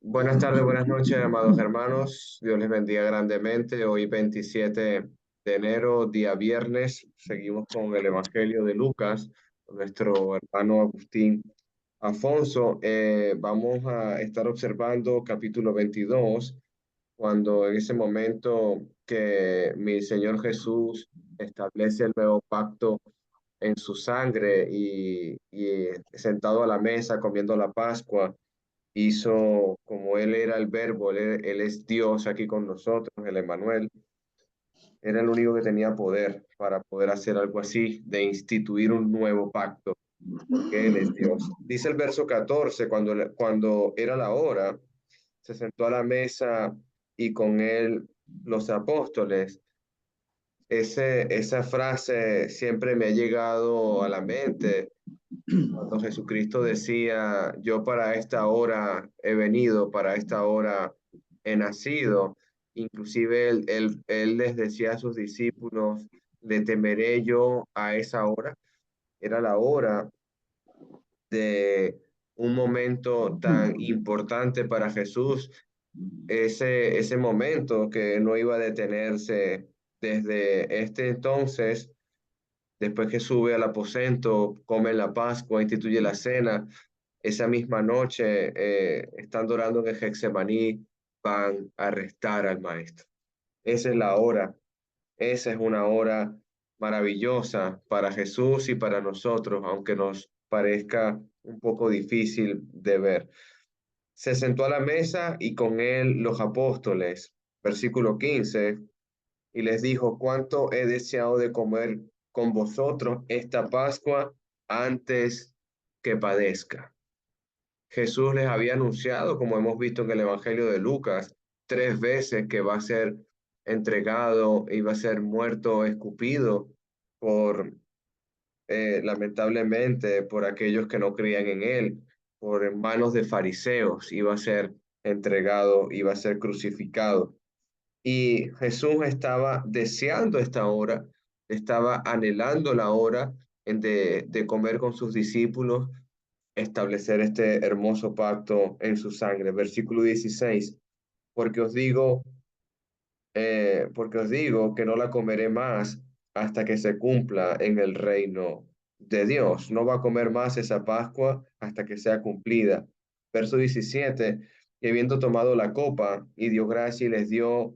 Buenas tardes, buenas noches, amados hermanos. Dios les bendiga grandemente. Hoy 27 de enero, día viernes, seguimos con el Evangelio de Lucas, con nuestro hermano Agustín Afonso. Vamos a estar observando capítulo 22, cuando en ese momento que mi Señor Jesús establece el nuevo pacto en su sangre y sentado a la mesa comiendo la Pascua hizo como Él era el Verbo, Él es Dios aquí con nosotros, el Emmanuel, era el único que tenía poder para poder hacer algo así, de instituir un nuevo pacto, porque Él es Dios. Dice el verso 14, cuando era la hora, se sentó a la mesa y con Él los apóstoles. Esa frase siempre me ha llegado a la mente cuando Jesucristo decía, yo para esta hora he venido, para esta hora he nacido. Inclusive él les decía a sus discípulos, le temeré yo a esa hora. Era la hora de un momento tan importante para Jesús, ese momento que no iba a detenerse desde este entonces. Después que sube al aposento, come la Pascua, instituye la cena, esa misma noche, estando orando en el Getsemaní, van a arrestar al maestro. Esa es la hora, esa es una hora maravillosa para Jesús y para nosotros, aunque nos parezca un poco difícil de ver. Se sentó a la mesa y con él los apóstoles, versículo 15, y les dijo, cuánto he deseado de comer con vosotros esta Pascua antes que padezca. Jesús les había anunciado, como hemos visto en el Evangelio de Lucas, 3 veces que va a ser entregado y va a ser muerto, escupido por, lamentablemente, por aquellos que no creían en él, por manos de fariseos, iba a ser entregado, iba a ser crucificado. Y Jesús estaba deseando esta hora, estaba anhelando la hora de comer con sus discípulos, establecer este hermoso pacto en su sangre. Versículo 16, porque os digo, porque os digo que no la comeré más hasta que se cumpla en el reino de Dios. No va a comer más esa Pascua hasta que sea cumplida. Verso 17, y habiendo tomado la copa y dio gracia y les dio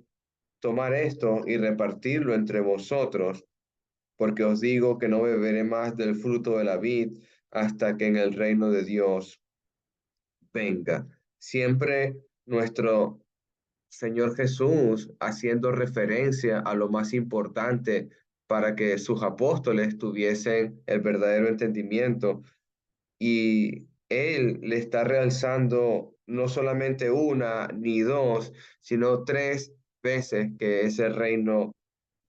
tomar esto y repartirlo entre vosotros, porque os digo que no beberé más del fruto de la vid hasta que en el reino de Dios venga. Siempre nuestro Señor Jesús haciendo referencia a lo más importante para que sus apóstoles tuviesen el verdadero entendimiento. Y Él le está realzando no solamente una ni dos, sino 3 veces que ese reino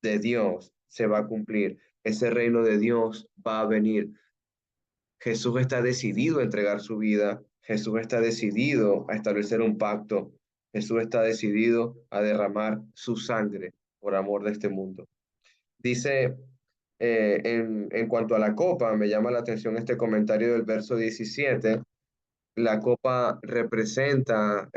de Dios se va a cumplir. Ese reino de Dios va a venir. Jesús está decidido a entregar su vida. Jesús está decidido a establecer un pacto. Jesús está decidido a derramar su sangre por amor de este mundo. Dice, en cuanto a la copa, me llama la atención este comentario del verso 17. La copa representa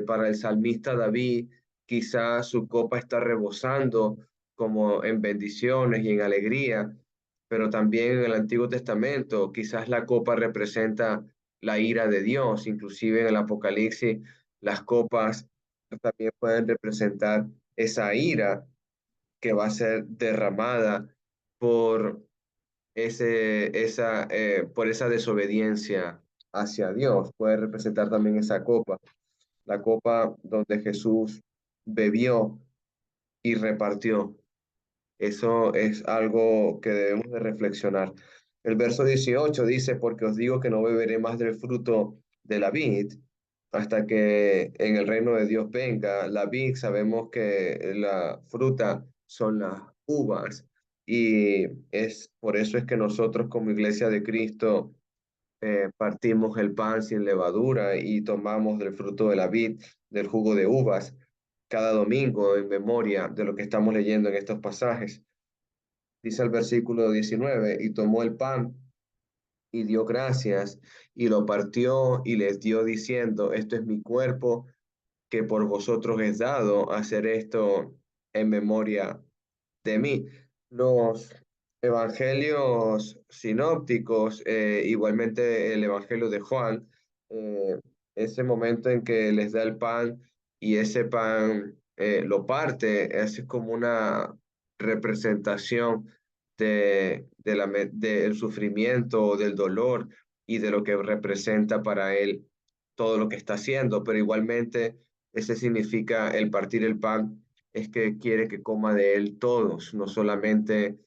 para el salmista David, quizás su copa está rebosando como en bendiciones y en alegría, pero también en el Antiguo Testamento quizás la copa representa la ira de Dios, inclusive en el Apocalipsis las copas también pueden representar esa ira que va a ser derramada por por esa desobediencia hacia Dios. Puede representar también esa copa, la copa donde Jesús bebió y repartió. Eso es algo que debemos de reflexionar. El verso 18 dice, porque os digo que no beberé más del fruto de la vid hasta que en el reino de Dios venga. La vid, sabemos que la fruta son las uvas y es por eso es que nosotros como Iglesia de Cristo partimos el pan sin levadura y tomamos del fruto de la vid, del jugo de uvas, cada domingo en memoria de lo que estamos leyendo en estos pasajes. Dice el versículo 19, y tomó el pan y dio gracias y lo partió y les dio diciendo, esto es mi cuerpo que por vosotros es dado hacer esto en memoria de mí. Los evangelios sinópticos, igualmente el evangelio de Juan, eh, ese momento en que les da el pan y ese pan lo parte, es como una representación del sufrimiento, del dolor y de lo que representa para él todo lo que está haciendo, pero igualmente ese significa el partir el pan es que quiere que coma de él todos, no solamente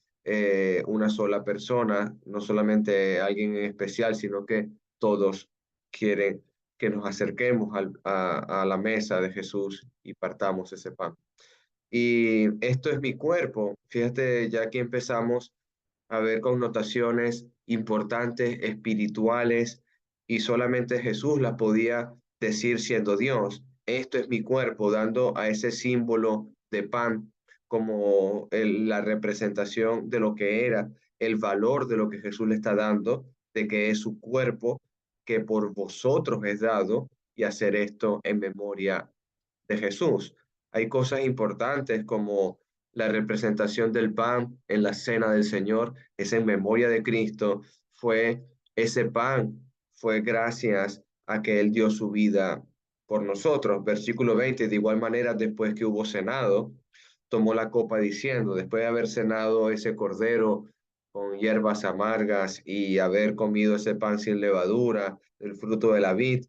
una sola persona, no solamente alguien en especial, sino que todos quieren que nos acerquemos a la mesa de Jesús y partamos ese pan. Y esto es mi cuerpo. Fíjate, ya que empezamos a ver connotaciones importantes, espirituales, y solamente Jesús las podía decir siendo Dios. Esto es mi cuerpo, dando a ese símbolo de pan como la representación de lo que era, el valor de lo que Jesús le está dando, de que es su cuerpo, que por vosotros es dado, y hacer esto en memoria de Jesús. Hay cosas importantes como la representación del pan en la cena del Señor, es en memoria de Cristo, fue ese pan, fue gracias a que Él dio su vida por nosotros. Versículo 20, de igual manera, después que hubo cenado, tomó la copa diciendo, después de haber cenado ese cordero con hierbas amargas y haber comido ese pan sin levadura, el fruto de la vid,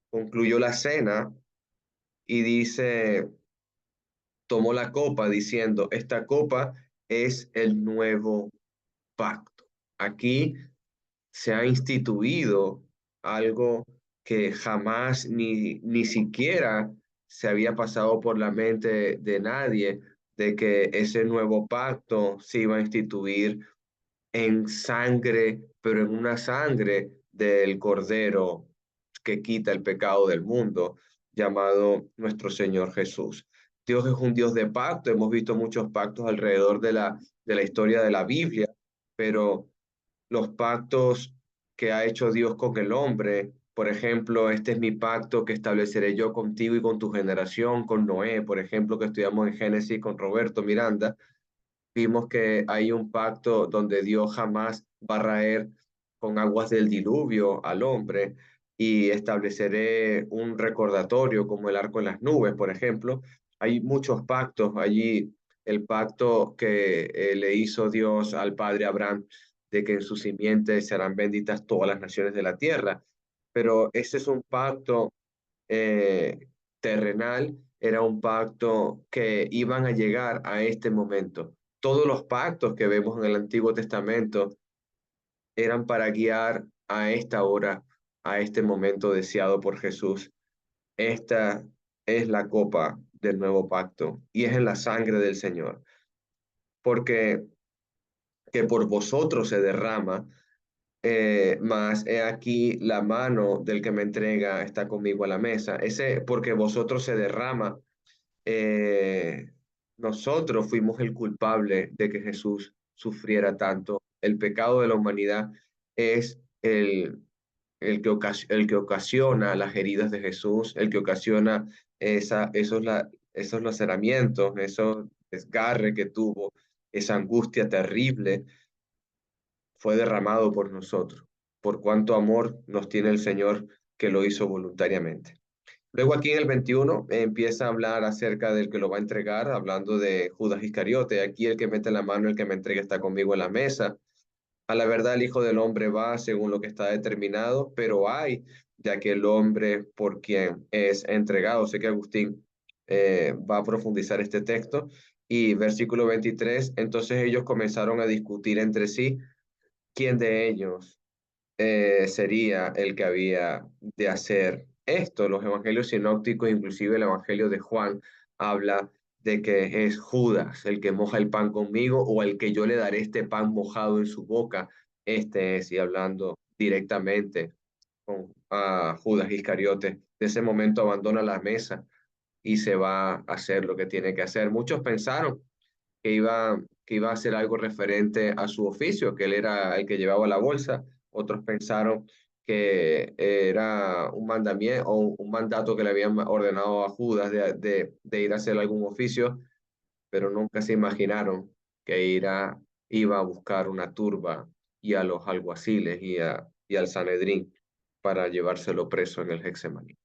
concluyó la cena y dice, tomó la copa diciendo, esta copa es el nuevo pacto. Aquí se ha instituido algo que jamás ni siquiera se había pasado por la mente de nadie, de que ese nuevo pacto se iba a instituir en sangre, pero en una sangre del Cordero que quita el pecado del mundo, llamado nuestro Señor Jesús. Dios es un Dios de pacto, hemos visto muchos pactos alrededor de la historia de la Biblia, pero los pactos que ha hecho Dios con el hombre, por ejemplo, este es mi pacto que estableceré yo contigo y con tu generación, con Noé, por ejemplo, que estudiamos en Génesis con Roberto Miranda, vimos que hay un pacto donde Dios jamás va a raer con aguas del diluvio al hombre y estableceré un recordatorio como el arco en las nubes, por ejemplo. Hay muchos pactos allí. El pacto que le hizo Dios al padre Abraham de que en su simiente serán benditas todas las naciones de la tierra. Pero ese es un pacto eh, terrenal, era un pacto que iban a llegar a este momento. Todos los pactos que vemos en el Antiguo Testamento eran para guiar a esta hora, a este momento deseado por Jesús. Esta es la copa del nuevo pacto y es en la sangre del Señor, porque que por vosotros se derrama, mas he aquí la mano del que me entrega está conmigo a la mesa. Ese porque vosotros se derrama, eh, nosotros fuimos el culpable de que Jesús sufriera tanto. El pecado de la humanidad es el que ocasiona las heridas de Jesús, el que ocasiona esos laceramientos, esos desgarre que tuvo, esa angustia terrible, fue derramado por nosotros. Por cuánto amor nos tiene el Señor que lo hizo voluntariamente. Luego aquí en el 21 empieza a hablar acerca del que lo va a entregar, hablando de Judas Iscariote. Aquí el que mete la mano, el que me entrega está conmigo en la mesa. A la verdad el Hijo del Hombre va según lo que está determinado, pero hay de aquel hombre por quien es entregado. Sé que Agustín va a profundizar este texto. Y versículo 23, entonces ellos comenzaron a discutir entre sí quién de ellos sería el que había de hacer esto. Los evangelios sinópticos, inclusive el evangelio de Juan, habla de que es Judas el que moja el pan conmigo o el que yo le daré este pan mojado en su boca. Este es, y hablando directamente con a Judas Iscariote, de ese momento abandona la mesa y se va a hacer lo que tiene que hacer. Muchos pensaron que iba a hacer algo referente a su oficio, que él era el que llevaba la bolsa. Otros pensaron que era un mandamiento o un mandato que le habían ordenado a Judas de ir a hacer algún oficio, pero nunca se imaginaron que iba a buscar una turba y a los alguaciles y al Sanedrín para llevárselo preso en el Getsemaní.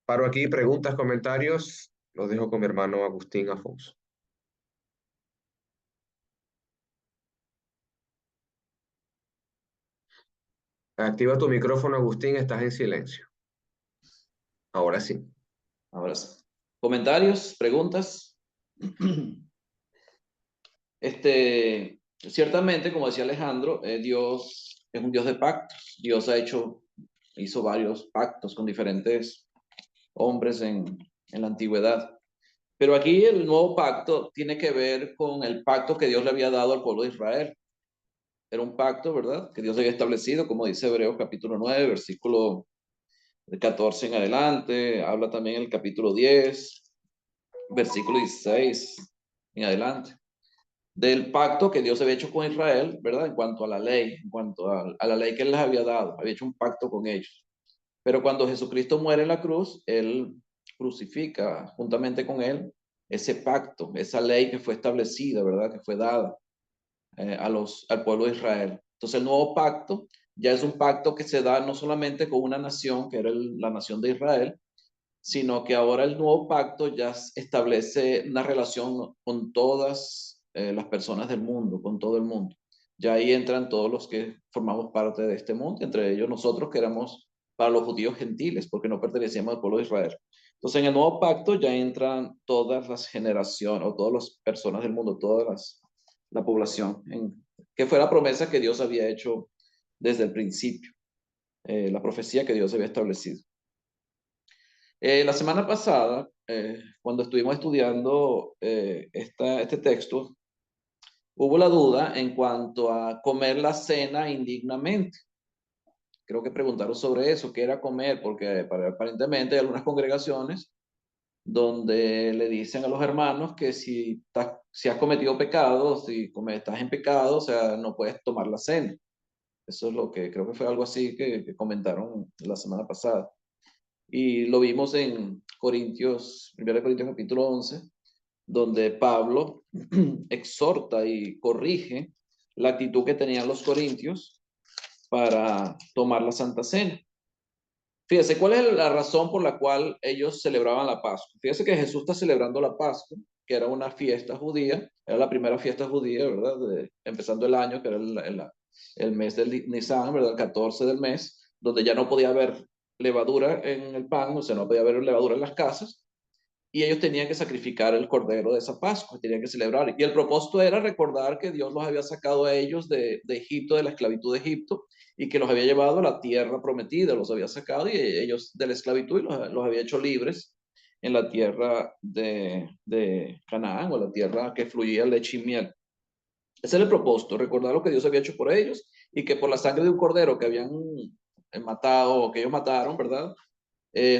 Paro aquí, preguntas, comentarios. Los dejo con mi hermano Agustín Afonso. Activa tu micrófono, Agustín, estás en silencio. Ahora sí. Ahora sí. ¿Comentarios? ¿Preguntas? Ciertamente, como decía Alejandro, Dios es un Dios de pactos. Dios hizo varios pactos con diferentes hombres en la antigüedad. Pero aquí el nuevo pacto tiene que ver con el pacto que Dios le había dado al pueblo de Israel. Era un pacto, ¿verdad? Que Dios había establecido, como dice Hebreos capítulo 9, versículo 14 en adelante. Habla también el capítulo 10, versículo 16 en adelante. Del pacto que Dios había hecho con Israel, ¿verdad? En cuanto a la ley, en cuanto a la ley que Él les había dado. Había hecho un pacto con ellos. Pero cuando Jesucristo muere en la cruz, Él crucifica juntamente con Él ese pacto, esa ley que fue establecida, ¿verdad? Que fue dada al pueblo de Israel. Entonces el nuevo pacto ya es un pacto que se da no solamente con una nación, que era la nación de Israel, sino que ahora el nuevo pacto ya establece una relación con todas las personas del mundo, con todo el mundo. Ya ahí entran todos los que formamos parte de este mundo, entre ellos nosotros que éramos para los judíos gentiles, porque no pertenecíamos al pueblo de Israel. Entonces en el nuevo pacto ya entran todas las generaciones o todas las personas del mundo, la población, que fue la promesa que Dios había hecho desde el principio, la profecía que Dios había establecido. La semana pasada, cuando estuvimos estudiando este texto, hubo la duda en cuanto a comer la cena indignamente. Creo que preguntaron sobre eso, qué era comer, porque aparentemente hay algunas congregaciones donde le dicen a los hermanos que si has cometido pecado, estás en pecado, o sea, no puedes tomar la cena. Eso es lo que creo que fue algo así que comentaron la semana pasada. Y lo vimos en Corintios, 1 Corintios capítulo 11, donde Pablo exhorta y corrige la actitud que tenían los corintios para tomar la Santa Cena. Fíjese, ¿cuál es la razón por la cual ellos celebraban la Pascua? Fíjese que Jesús está celebrando la Pascua, que era una fiesta judía, era la primera fiesta judía, ¿verdad? Empezando el año, que era el mes del Nisan, ¿verdad? El 14 del mes, donde ya no podía haber levadura en el pan, o sea, no podía haber levadura en las casas, y ellos tenían que sacrificar el cordero de esa Pascua, tenían que celebrar. Y el propósito era recordar que Dios los había sacado a ellos de Egipto, de la esclavitud de Egipto, y que los había llevado a la tierra prometida, los había sacado y ellos de la esclavitud y los había hecho libres en la tierra de Canaán, o la tierra que fluía leche y miel. Ese era el propósito, recordar lo que Dios había hecho por ellos y que por la sangre de un cordero que habían matado, o que ellos mataron, ¿verdad?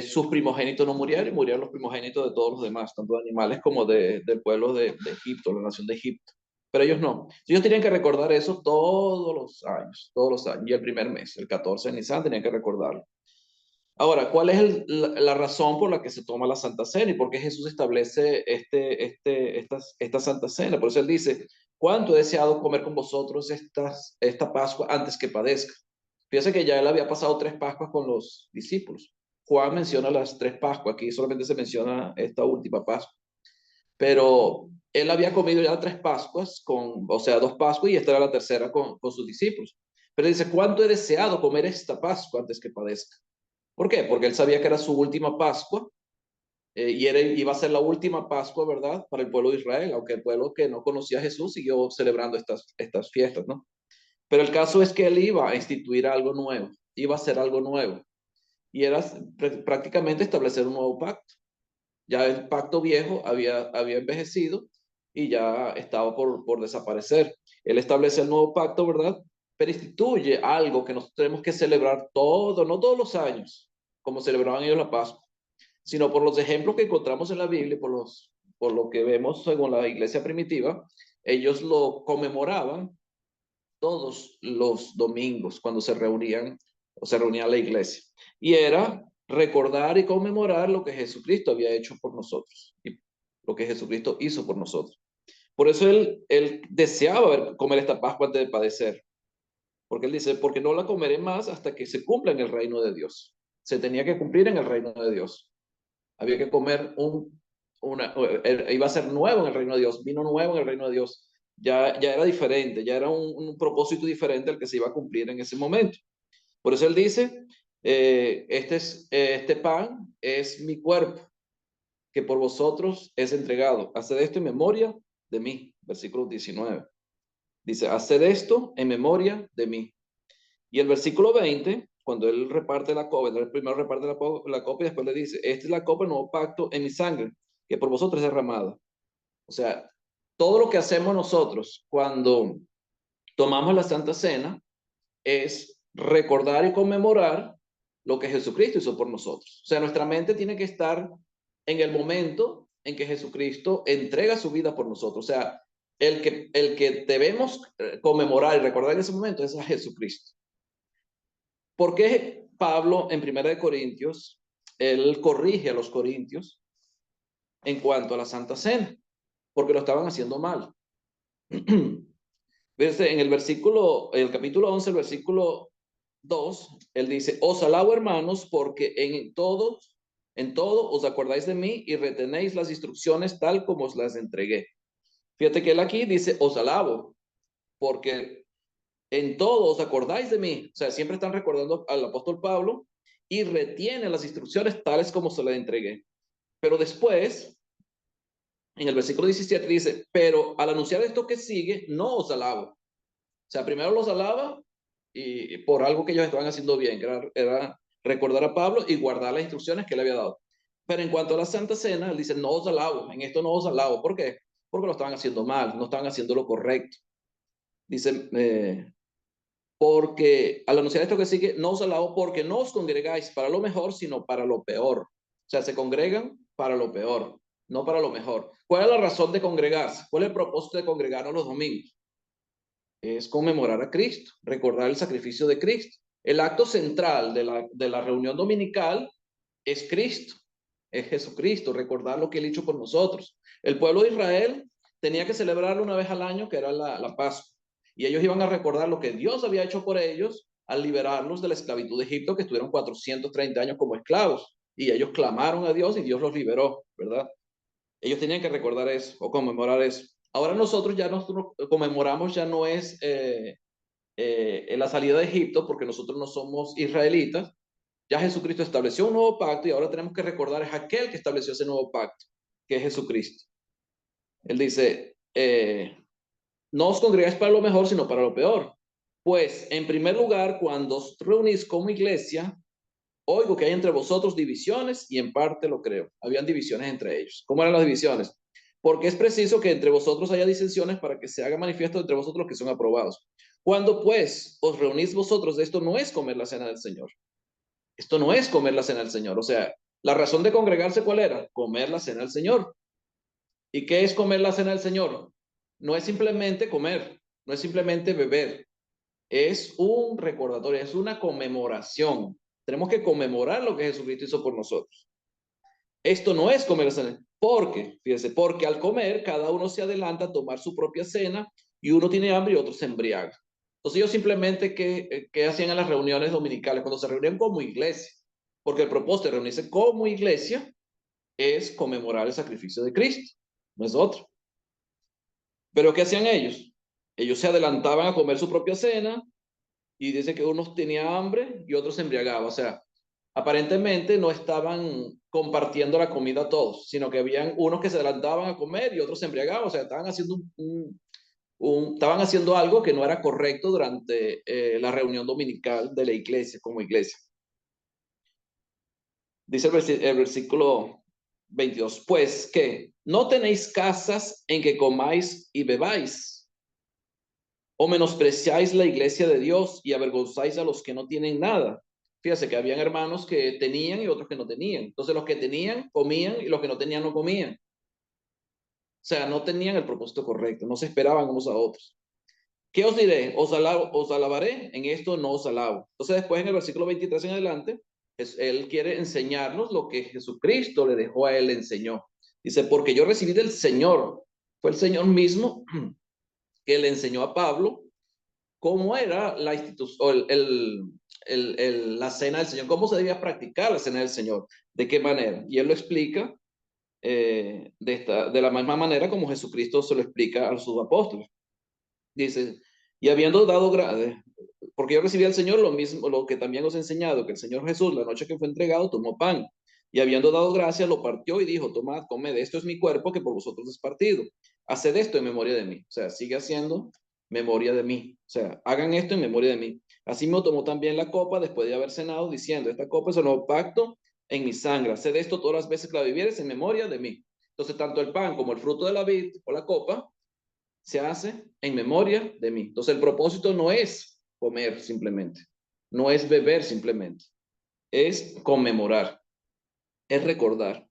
Sus primogénitos no murieron y murieron los primogénitos de todos los demás, tanto de animales como del pueblo de Egipto, la nación de Egipto. Pero ellos no. Ellos tenían que recordar eso todos los años, y el primer mes, el 14 de Nisan, tenían que recordarlo. Ahora, ¿cuál es la razón por la que se toma la Santa Cena y por qué Jesús establece esta Santa Cena? Por eso él dice, ¿cuánto he deseado comer con vosotros esta Pascua antes que padezca? Fíjense que ya él había pasado 3 Pascuas con los discípulos. Juan menciona las 3 Pascuas, aquí solamente se menciona esta última Pascua. Pero él había comido ya 3 Pascuas, o sea, 2 Pascuas, y esta era la tercera con sus discípulos. Pero dice, ¿cuánto he deseado comer esta Pascua antes que padezca? ¿Por qué? Porque él sabía que era su última Pascua iba a ser la última Pascua, ¿verdad? Para el pueblo de Israel, aunque el pueblo que no conocía a Jesús siguió celebrando estas fiestas, ¿no? Pero el caso es que él iba a instituir algo nuevo, iba a hacer algo nuevo, y era prácticamente establecer un nuevo pacto. Ya el pacto viejo había envejecido y ya estaba por desaparecer. Él establece el nuevo pacto, ¿verdad? Pero instituye algo que nosotros tenemos que celebrar no todos los años, como celebraban ellos la Pascua, sino por los ejemplos que encontramos en la Biblia, por lo que vemos según la iglesia primitiva, ellos lo conmemoraban todos los domingos cuando se reunían o se reunía la iglesia. Y era recordar y conmemorar lo que Jesucristo había hecho por nosotros y lo que Jesucristo hizo por nosotros. Por eso él deseaba comer esta Pascua antes de padecer. Porque él dice, porque no la comeré más hasta que se cumpla en el reino de Dios. Se tenía que cumplir en el reino de Dios. Había que comer iba a ser nuevo en el reino de Dios, vino nuevo en el reino de Dios. Ya era diferente, ya era un propósito diferente al que se iba a cumplir en ese momento. Por eso él dice, este pan es mi cuerpo, que por vosotros es entregado. Haced esto en memoria de mí. Versículo 19. Dice, haced esto en memoria de mí. Y el versículo 20, cuando él reparte la copa, él primero reparte la copa y después le dice, esta es la copa del nuevo pacto en mi sangre, que por vosotros es derramada. O sea, todo lo que hacemos nosotros cuando tomamos la Santa Cena es recordar y conmemorar lo que Jesucristo hizo por nosotros. O sea, nuestra mente tiene que estar en el momento en que Jesucristo entrega su vida por nosotros. O sea, el que debemos conmemorar y recordar en ese momento es a Jesucristo. ¿Por qué Pablo en 1 Corintios, él corrige a los corintios en cuanto a la Santa Cena? Porque lo estaban haciendo mal. En el capítulo 11, el versículo 2, él dice, os alabo hermanos porque en todo os acordáis de mí y retenéis las instrucciones tal como os las entregué. Fíjate que él aquí dice, os alabo porque en todo os acordáis de mí. O sea, siempre están recordando al apóstol Pablo y retienen las instrucciones tales como se las entregué. Pero después, en el versículo 17 dice, pero al anunciar esto que sigue, no os alabo. O sea, primero los alaba y por algo que ellos estaban haciendo bien, que era recordar a Pablo y guardar las instrucciones que le había dado. Pero en cuanto a la Santa Cena, él dice, no os alabo, en esto no os alabo. ¿Por qué? Porque lo estaban haciendo mal, no estaban haciendo lo correcto. Dice, porque al anunciar esto que sigue, no os alabo porque no os congregáis para lo mejor, sino para lo peor. O sea, se congregan para lo peor, no para lo mejor. ¿Cuál es la razón de congregarse? ¿Cuál es el propósito de congregarnos los domingos? Es conmemorar a Cristo, recordar el sacrificio de Cristo. El acto central de la reunión dominical es Cristo, es Jesucristo, recordar lo que él hizo por nosotros. El pueblo de Israel tenía que celebrarlo una vez al año, que era la Pascua. Y ellos iban a recordar lo que Dios había hecho por ellos al liberarlos de la esclavitud de Egipto, que estuvieron 430 años como esclavos. Y ellos clamaron a Dios y Dios los liberó, ¿verdad? Ellos tenían que recordar eso o conmemorar eso. Ahora nosotros conmemoramos, ya no es en la salida de Egipto, porque nosotros no somos israelitas. Ya Jesucristo estableció un nuevo pacto y ahora tenemos que recordar es aquel que estableció ese nuevo pacto, que es Jesucristo. Él dice, no os congregáis para lo mejor, sino para lo peor. Pues, en primer lugar, cuando os reunís como iglesia, oigo que hay entre vosotros divisiones y en parte lo creo. Habían divisiones entre ellos. ¿Cómo eran las divisiones? Porque es preciso que entre vosotros haya disensiones para que se haga manifiesto entre vosotros los que son aprobados. Cuando pues os reunís vosotros, esto no es comer la cena del Señor. Esto no es comer la cena del Señor. O sea, la razón de congregarse, ¿cuál era? Comer la cena del Señor. ¿Y qué es comer la cena del Señor? No es simplemente comer, no es simplemente beber. Es un recordatorio, es una conmemoración. Tenemos que conmemorar lo que Jesucristo hizo por nosotros. Esto no es comer la cena. ¿Por qué? Fíjense, porque al comer cada uno se adelanta a tomar su propia cena y uno tiene hambre y otro se embriaga. Entonces ellos simplemente, ¿qué hacían en las reuniones dominicales? Cuando se reunían como iglesia, porque el propósito de reunirse como iglesia es conmemorar el sacrificio de Cristo, no es otro. Pero ¿qué hacían ellos? Ellos se adelantaban a comer su propia cena y dice que unos tenían hambre y otros se embriagaban. O sea, aparentemente no estaban compartiendo la comida todos, sino que habían unos que se adelantaban a comer y otros se embriagaban. O sea, estaban haciendo estaban haciendo algo que no era correcto durante la reunión dominical de la iglesia, como iglesia. Dice el versículo 22, pues que no tenéis casas en que comáis y bebáis, o menospreciáis la iglesia de Dios y avergonzáis a los que no tienen nada. Fíjese que habían hermanos que tenían y otros que no tenían. Entonces los que tenían comían y los que no tenían no comían. O sea, no tenían el propósito correcto, no se esperaban unos a otros. ¿Qué os diré? Os alabaré, en esto no os alabo. Entonces después en el versículo 23 en adelante, él quiere enseñarnos lo que Jesucristo le dejó a él, le enseñó. Dice, porque yo recibí del Señor, fue el Señor mismo que le enseñó a Pablo cómo era la institución, la cena del Señor, cómo se debía practicar la cena del Señor, de qué manera. Y él lo explica de la misma manera como Jesucristo se lo explica a sus apóstoles. Dice, y habiendo dado gracias, porque yo recibí al Señor lo mismo, lo que también os he enseñado, que el Señor Jesús, la noche que fue entregado, tomó pan, y habiendo dado gracias, lo partió y dijo, tomad, comed, esto es mi cuerpo que por vosotros es partido. Haced esto en memoria de mí. O sea, sigue haciendo memoria de mí. O sea, hagan esto en memoria de mí. Así me tomó también la copa después de haber cenado, diciendo, esta copa es el nuevo pacto en mi sangre. Haced esto todas las veces que la vivieres en memoria de mí. Entonces, tanto el pan como el fruto de la vid o la copa se hace en memoria de mí. Entonces el propósito no es comer simplemente, no es beber simplemente, es conmemorar, es recordar.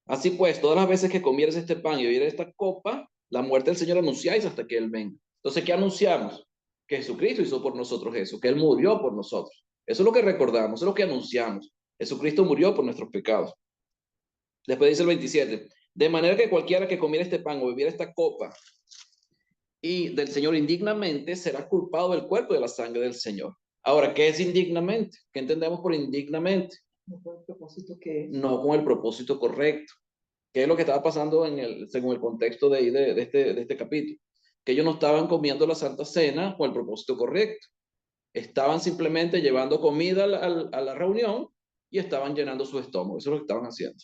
Así pues, todas las veces que comieres este pan y bebieres esta copa, la muerte del Señor anunciáis hasta que Él venga. Entonces, ¿qué anunciamos? Que Jesucristo hizo por nosotros eso, que Él murió por nosotros. Eso es lo que recordamos, eso es lo que anunciamos. Jesucristo murió por nuestros pecados. Después dice el 27, de manera que cualquiera que comiera este pan o bebiera esta copa y del Señor indignamente, será culpado del cuerpo y de la sangre del Señor. Ahora, ¿qué es indignamente? ¿Qué entendemos por indignamente? No con el propósito que es. No con el propósito correcto. ¿Qué es lo que estaba pasando según el contexto de este capítulo? Que ellos no estaban comiendo la Santa Cena con el propósito correcto. Estaban simplemente llevando comida a la reunión y estaban llenando su estómago. Eso es lo que estaban haciendo.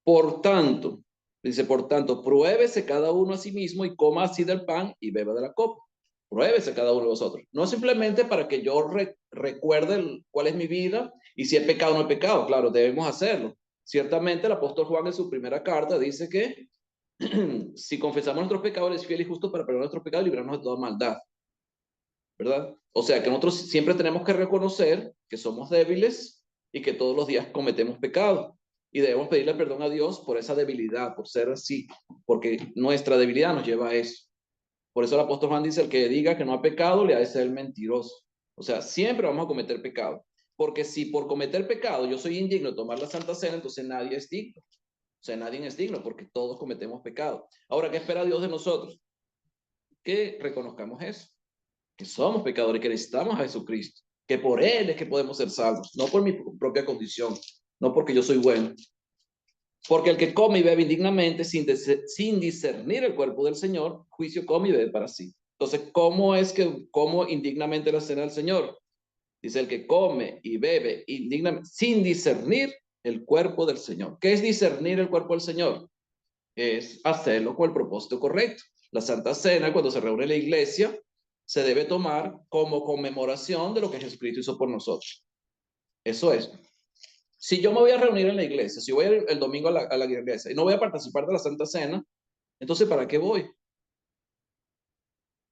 Por tanto, dice, por tanto, pruébese cada uno a sí mismo y coma así del pan y beba de la copa. Pruébese cada uno de vosotros. No simplemente para que yo recuerde cuál es mi vida y si he pecado o no he pecado. Claro, debemos hacerlo. Ciertamente el apóstol Juan en su primera carta dice que si confesamos nuestros pecados, es fiel y justo para perdonar nuestros pecados y librarnos de toda maldad. ¿Verdad? O sea que nosotros siempre tenemos que reconocer que somos débiles y que todos los días cometemos pecados. Y debemos pedirle perdón a Dios por esa debilidad, por ser así, porque nuestra debilidad nos lleva a eso. Por eso el apóstol Juan dice, el que diga que no ha pecado, le ha de ser mentiroso. O sea, siempre vamos a cometer pecado. Porque si por cometer pecado yo soy indigno de tomar la Santa Cena, entonces nadie es digno. O sea, nadie es digno porque todos cometemos pecado. Ahora, ¿qué espera Dios de nosotros? Que reconozcamos eso, que somos pecadores, que necesitamos a Jesucristo, que por Él es que podemos ser salvos, no por mi propia condición, no porque yo soy bueno. Porque el que come y bebe indignamente sin discernir el cuerpo del Señor, juicio come y bebe para sí. Entonces, ¿cómo es que como indignamente la cena del Señor? Dice el que come y bebe indignamente sin discernir el cuerpo del Señor. ¿Qué es discernir el cuerpo del Señor? Es hacerlo con el propósito correcto. La Santa Cena, cuando se reúne la iglesia, se debe tomar como conmemoración de lo que Jesucristo hizo por nosotros. Eso es. Si yo me voy a reunir en la iglesia, si voy el domingo a la iglesia y no voy a participar de la Santa Cena, entonces ¿para qué voy?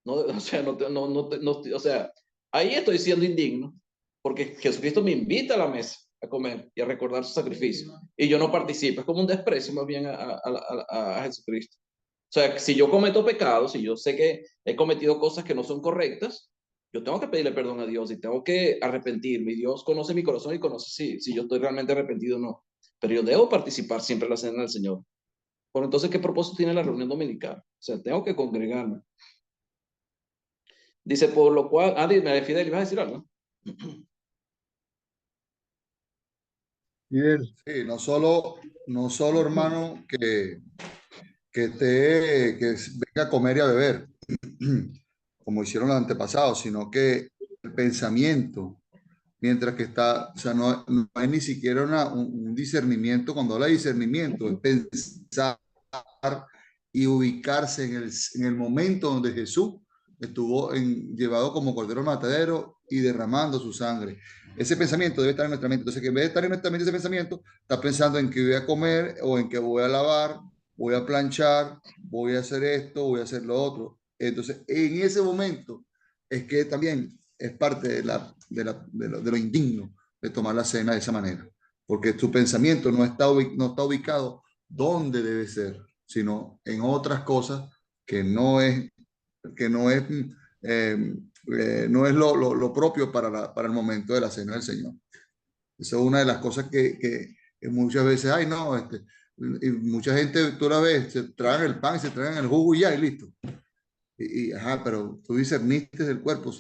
No, o sea, o sea, ahí estoy siendo indigno, porque Jesucristo me invita a la mesa a comer y a recordar su sacrificio, y yo no participo. Es como un desprecio más bien a Jesucristo. O sea, si yo cometo pecados, si yo sé que he cometido cosas que no son correctas, yo tengo que pedirle perdón a Dios y tengo que arrepentirme. Y Dios conoce mi corazón y conoce si yo estoy realmente arrepentido o no. Pero yo debo participar siempre en la cena del Señor. Por entonces, ¿qué propósito tiene la reunión dominical? O sea, tengo que congregarme. Dice, por lo cual, dime, Fidel, ¿vas a decir algo? Fidel. Sí, no solo hermano, que venga a comer y a beber, como hicieron los antepasados, sino que el pensamiento, mientras que está, o sea, no hay ni siquiera un discernimiento. Cuando habla de discernimiento, es pensar y ubicarse en el momento donde Jesús estuvo llevado como cordero al matadero y derramando su sangre. Ese pensamiento debe estar en nuestra mente. Entonces, que en vez de estar en nuestra mente ese pensamiento, está pensando en que voy a comer o en que voy a lavar, voy a planchar, voy a hacer esto, voy a hacer lo otro. Entonces, en ese momento es que también es parte de lo indigno de tomar la cena de esa manera, porque tu pensamiento no está ubicado donde debe ser, sino en otras cosas que no es, que no es, no es lo propio para el momento de la cena del Señor. Esa es una de las cosas que muchas veces hay, no, y mucha gente, tú la ves, se tragan el pan, se tragan el jugo y ya, y listo. Ajá, pero tú discerniste del cuerpo,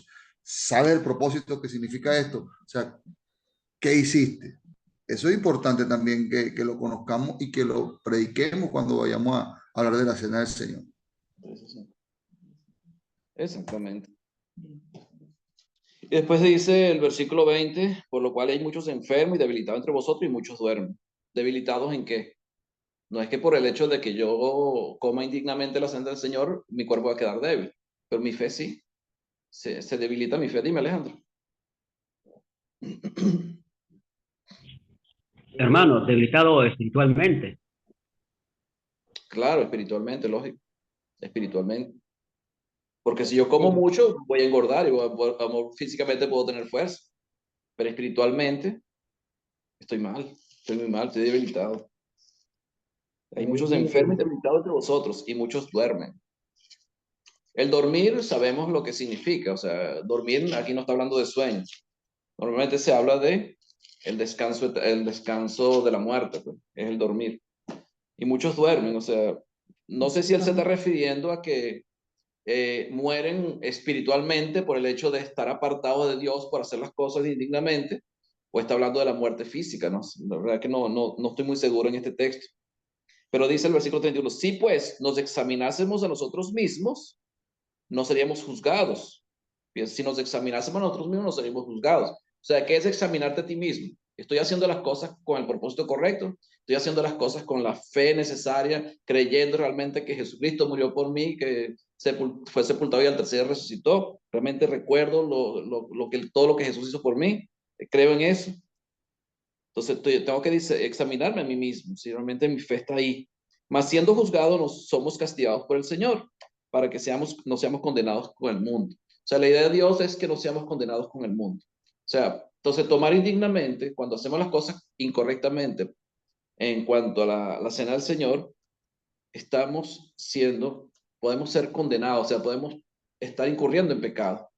sabes el propósito que significa esto, o sea, ¿qué hiciste? Eso es importante también que lo conozcamos y que lo prediquemos cuando vayamos a hablar de la cena del Señor. Exactamente. Y después dice el versículo 20, por lo cual hay muchos enfermos y debilitados entre vosotros y muchos duermen. ¿Debilitados en qué? No es que por el hecho de que yo coma indignamente la cena del Señor, mi cuerpo va a quedar débil, pero mi fe sí. Se debilita mi fe. Dime, Alejandro. Hermano, debilitado espiritualmente. Claro, espiritualmente, lógico. Espiritualmente. Porque si yo como mucho, voy a engordar y físicamente puedo tener fuerza. Pero espiritualmente, estoy mal. Estoy muy mal, estoy debilitado. Hay muchos enfermos y debilitados entre vosotros y muchos duermen. El dormir sabemos lo que significa. O sea, dormir aquí no está hablando de sueño. Normalmente se habla de el descanso de la muerte, pues, es el dormir. Y muchos duermen. O sea, no sé si él se está refiriendo a que mueren espiritualmente por el hecho de estar apartados de Dios por hacer las cosas indignamente, o está hablando de la muerte física, ¿no? La verdad que no estoy muy seguro en este texto. Pero dice el versículo 31, si pues nos examinásemos a nosotros mismos, no seríamos juzgados. Bien, si nos examinásemos a nosotros mismos, no seríamos juzgados. O sea, ¿qué es examinarte a ti mismo? ¿Estoy haciendo las cosas con el propósito correcto? ¿Estoy haciendo las cosas con la fe necesaria, creyendo realmente que Jesucristo murió por mí, que fue sepultado y al tercer día resucitó? ¿Realmente recuerdo todo lo que Jesús hizo por mí? ¿Creo en eso? Entonces tengo que examinarme a mí mismo, si realmente mi fe está ahí. Mas siendo juzgados, nos somos castigados por el Señor, para que no seamos condenados con el mundo. O sea, la idea de Dios es que no seamos condenados con el mundo. O sea, entonces tomar indignamente, cuando hacemos las cosas incorrectamente en cuanto a la cena del Señor, podemos ser condenados, o sea, podemos estar incurriendo en pecado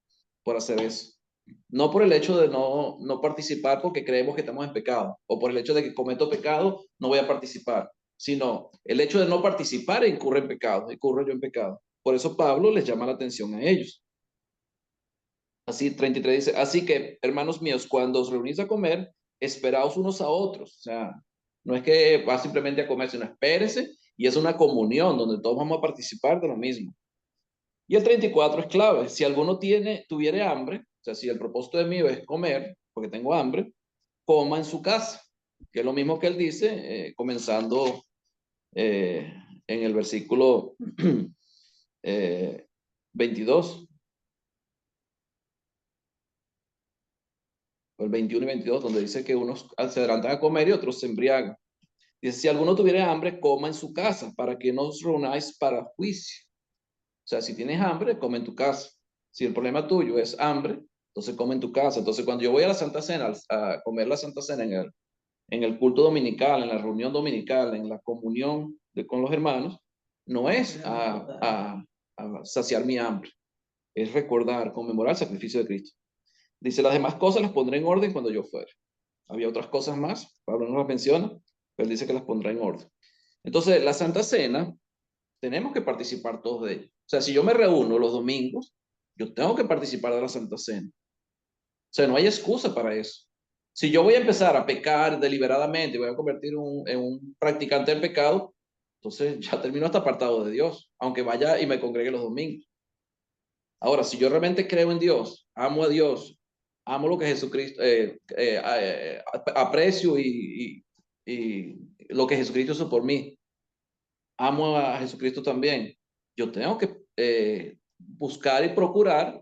por hacer eso. No por el hecho de no participar porque creemos que estamos en pecado, o por el hecho de que cometo pecado, no voy a participar, sino el hecho de no participar incurre en pecado, incurro yo en pecado. Por eso Pablo les llama la atención a ellos. Así 33 dice, así que, hermanos míos, cuando os reunís a comer, esperaos unos a otros. O sea, no es que va simplemente a comer, sino espérese y es una comunión donde todos vamos a participar de lo mismo. Y el 34 es clave. Si alguno tuviere hambre, o sea, si el propósito de mí es comer, porque tengo hambre, coma en su casa, que es lo mismo que él dice, comenzando eh, en el versículo 22, o el 21 y 22, donde dice que unos se adelantan a comer y otros se embriagan. Dice, si alguno tuviera hambre, coma en su casa, para que no os reunáis para juicio. O sea, si tienes hambre, come en tu casa. Si el problema tuyo es hambre, entonces come en tu casa. Entonces, cuando yo voy a la Santa Cena, a comer la Santa Cena en el culto dominical, en la reunión dominical, en la comunión con los hermanos, no es a saciar mi hambre, es recordar, conmemorar el sacrificio de Cristo. Dice, las demás cosas las pondré en orden cuando yo fuera. Había otras cosas más, Pablo no las menciona, pero él dice que las pondrá en orden. Entonces, la Santa Cena, tenemos que participar todos de ella. O sea, si yo me reúno los domingos, yo tengo que participar de la Santa Cena. O sea, no hay excusa para eso. Si yo voy a empezar a pecar deliberadamente y voy a convertir en un practicante del pecado, entonces ya termino hasta apartado de Dios, aunque vaya y me congregue los domingos. Ahora, si yo realmente creo en Dios, amo lo que Jesucristo, aprecio y lo que Jesucristo hizo por mí, amo a Jesucristo también, yo tengo que buscar y procurar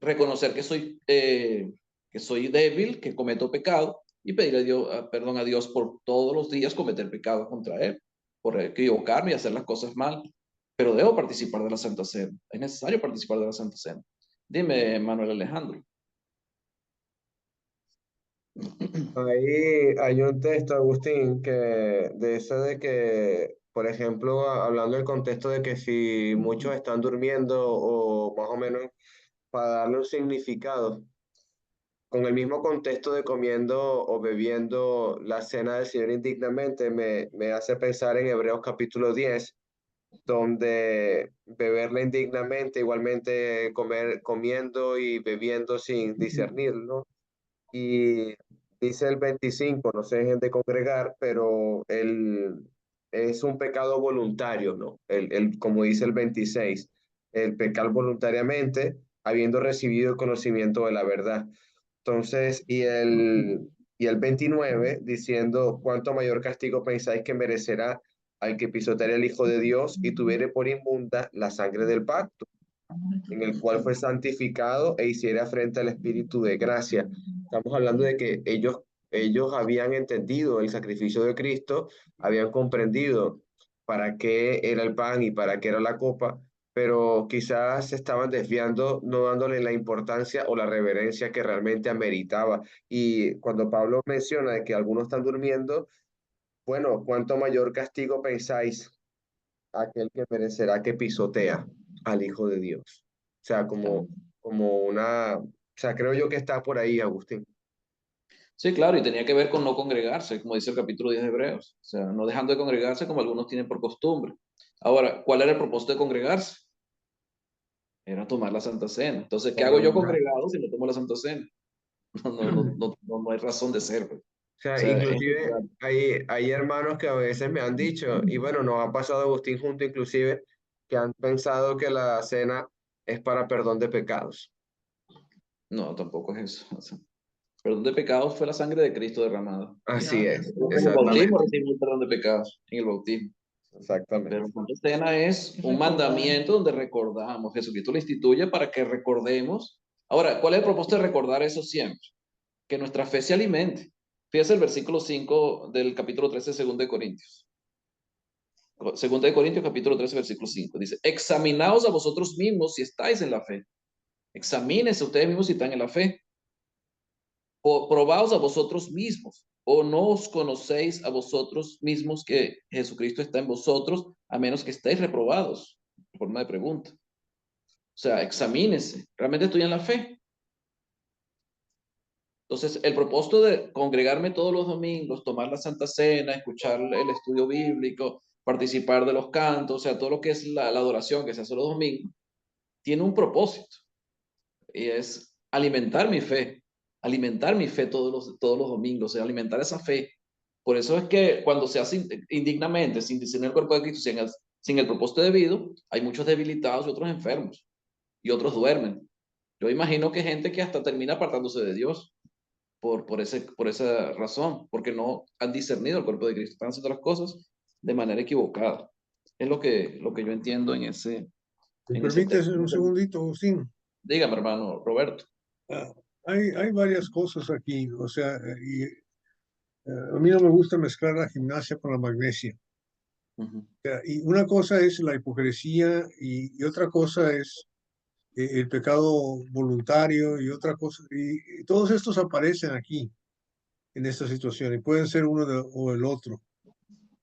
reconocer que soy débil, que cometo pecado y pedirle perdón a Dios por todos los días cometer pecado contra Él, por equivocarme y hacer las cosas mal. Pero debo participar de la Santa Cena. Es necesario participar de la Santa Cena. Dime, Manuel Alejandro. Ahí hay un texto, Agustín, que de ese de que Por ejemplo, hablando del contexto de que si muchos están durmiendo o más o menos para darle un significado, con el mismo contexto de comiendo o bebiendo la cena del Señor indignamente, me hace pensar en Hebreos capítulo 10 donde beberla indignamente, igualmente comiendo y bebiendo sin discernir, ¿no? Y dice el 25 no se dejen de congregar, pero es un pecado voluntario, ¿no? Como dice el 26 el pecar voluntariamente, habiendo recibido el conocimiento de la verdad. Entonces, y el 29 diciendo, ¿cuánto mayor castigo pensáis que merecerá al que pisoteare el Hijo de Dios y tuviere por inmunda la sangre del pacto, en el cual fue santificado e hiciera frente al Espíritu de gracia? Estamos hablando de que ellos habían entendido el sacrificio de Cristo, habían comprendido para qué era el pan y para qué era la copa, pero quizás se estaban desviando, no dándole la importancia o la reverencia que realmente ameritaba. Y cuando Pablo menciona de que algunos están durmiendo, bueno, ¿cuánto mayor castigo pensáis aquel que merecerá que pisotea al Hijo de Dios? O sea, o sea, creo yo que está por ahí, Agustín. Sí, claro, y tenía que ver con no congregarse, como dice el capítulo 10 de Hebreos. O sea, no dejando de congregarse como algunos tienen por costumbre. Ahora, ¿cuál era el propósito de congregarse? Era tomar la Santa Cena. Entonces, ¿qué hago yo congregado si no tomo la Santa Cena? No hay razón de ser, pues. O O sea, sea, inclusive hay hermanos que a veces me han dicho, y bueno, nos ha pasado Agustín junto inclusive, que han pensado que la cena es para perdón de pecados. no, tampoco es eso. O sea, perdón de pecados fue la sangre de Cristo derramada. Así es, En el bautismo exactamente, recibimos el perdón de pecados, en el bautismo. Pero exactamente. la Santa Cena es un mandamiento donde recordamos. Jesucristo lo instituye para que recordemos. Ahora, ¿cuál es el propósito de recordar eso siempre? Que nuestra fe se alimente. Fíjese el versículo 5 del capítulo 13 de 2 de Corintios. 2 de Corintios, capítulo 13, versículo 5. Dice, examinaos a vosotros mismos si estáis en la fe. Examínense ustedes mismos si están en la fe. O probaos a vosotros mismos. O no os conocéis a vosotros mismos que Jesucristo está en vosotros, a menos que estéis reprobados. Forma de pregunta. O sea, examínense. ¿Realmente estoy en la fe? Entonces, el propósito de congregarme todos los domingos, tomar la Santa Cena, escuchar el estudio bíblico, participar de los cantos, o sea, todo lo que es la adoración que se hace los domingos, tiene un propósito y es alimentar mi fe todos los domingos, o sea, alimentar esa fe. Por eso es que cuando se hace indignamente, sin discernir el cuerpo de Cristo, sin el propósito debido, hay muchos debilitados y otros enfermos y otros duermen. Yo imagino que gente que hasta termina apartándose de Dios por esa razón, porque no han discernido el cuerpo de Cristo, están haciendo las cosas de manera equivocada. Es lo que yo entiendo ¿Me en ese permites texto. un segundito, Agustín? Dígame, hermano Roberto. Ah, hay varias cosas aquí, o sea, a mí no me gusta mezclar la gimnasia con la magnesia. Ujú. O sea, y una cosa es la hipocresía y otra cosa es el pecado voluntario y otra cosa, y todos estos aparecen aquí en esta situación y pueden ser o el otro.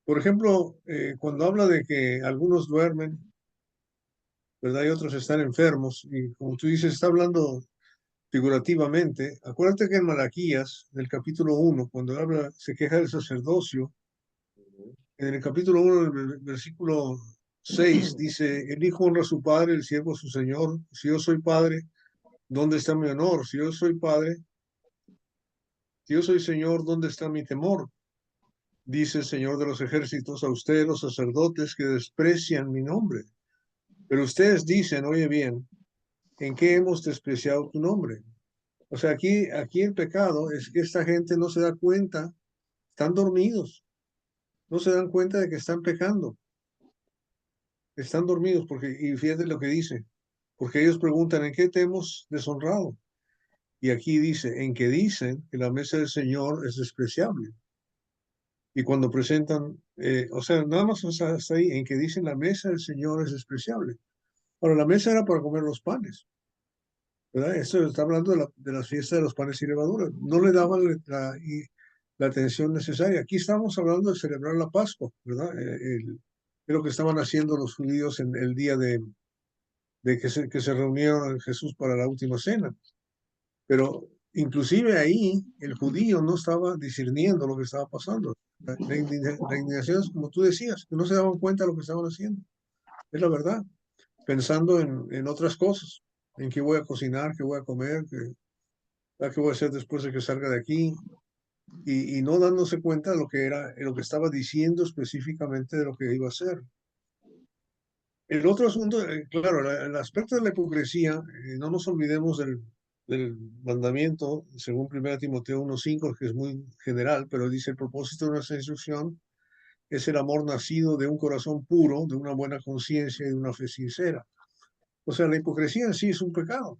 Por ejemplo, cuando habla de que algunos duermen, ¿verdad? Y otros están enfermos, y como tú dices, está hablando figurativamente. Acuérdate que en Malaquías, del capítulo 1, cuando habla, se queja del sacerdocio, en el capítulo 1, el versículo 6, dice, el hijo honra a su padre, el siervo a su señor. Si yo soy padre, ¿dónde está mi honor? Si yo soy padre, si yo soy señor, ¿dónde está mi temor? Dice el Señor de los ejércitos a ustedes, los sacerdotes, que desprecian mi nombre. Pero ustedes dicen, oye bien, ¿en qué hemos despreciado tu nombre? O sea, aquí el pecado es que esta gente no se da cuenta, están dormidos, no se dan cuenta de que están pecando, están dormidos, y fíjate lo que dice, porque ellos preguntan, ¿en qué te hemos deshonrado? Y aquí dice, en que dicen que la mesa del Señor es despreciable. Y cuando presentan, o sea, nada más hasta ahí, en que dicen la mesa del Señor es despreciable. Ahora, la mesa era para comer los panes, ¿verdad? Esto está hablando de las fiestas de los panes y levaduras. No le daban la atención necesaria. Aquí estamos hablando de celebrar la Pascua, ¿verdad? es lo que estaban haciendo los judíos en el día de que se reunieron en Jesús para la última cena. Pero inclusive ahí el judío no estaba discerniendo lo que estaba pasando. La indignación es como tú decías, que no se daban cuenta de lo que estaban haciendo. Es la verdad. Pensando en otras cosas, en qué voy a cocinar, qué voy a comer, qué voy a hacer después de que salga de aquí, y no dándose cuenta de lo que era, lo que estaba diciendo específicamente de lo que iba a hacer. El otro asunto, claro, el aspecto de la hipocresía, no nos olvidemos del mandamiento, según 1 Timoteo 1:5, que es muy general, pero dice: el propósito de nuestra instrucción es el amor nacido de un corazón puro, de una buena conciencia y de una fe sincera. O sea, la hipocresía en sí es un pecado,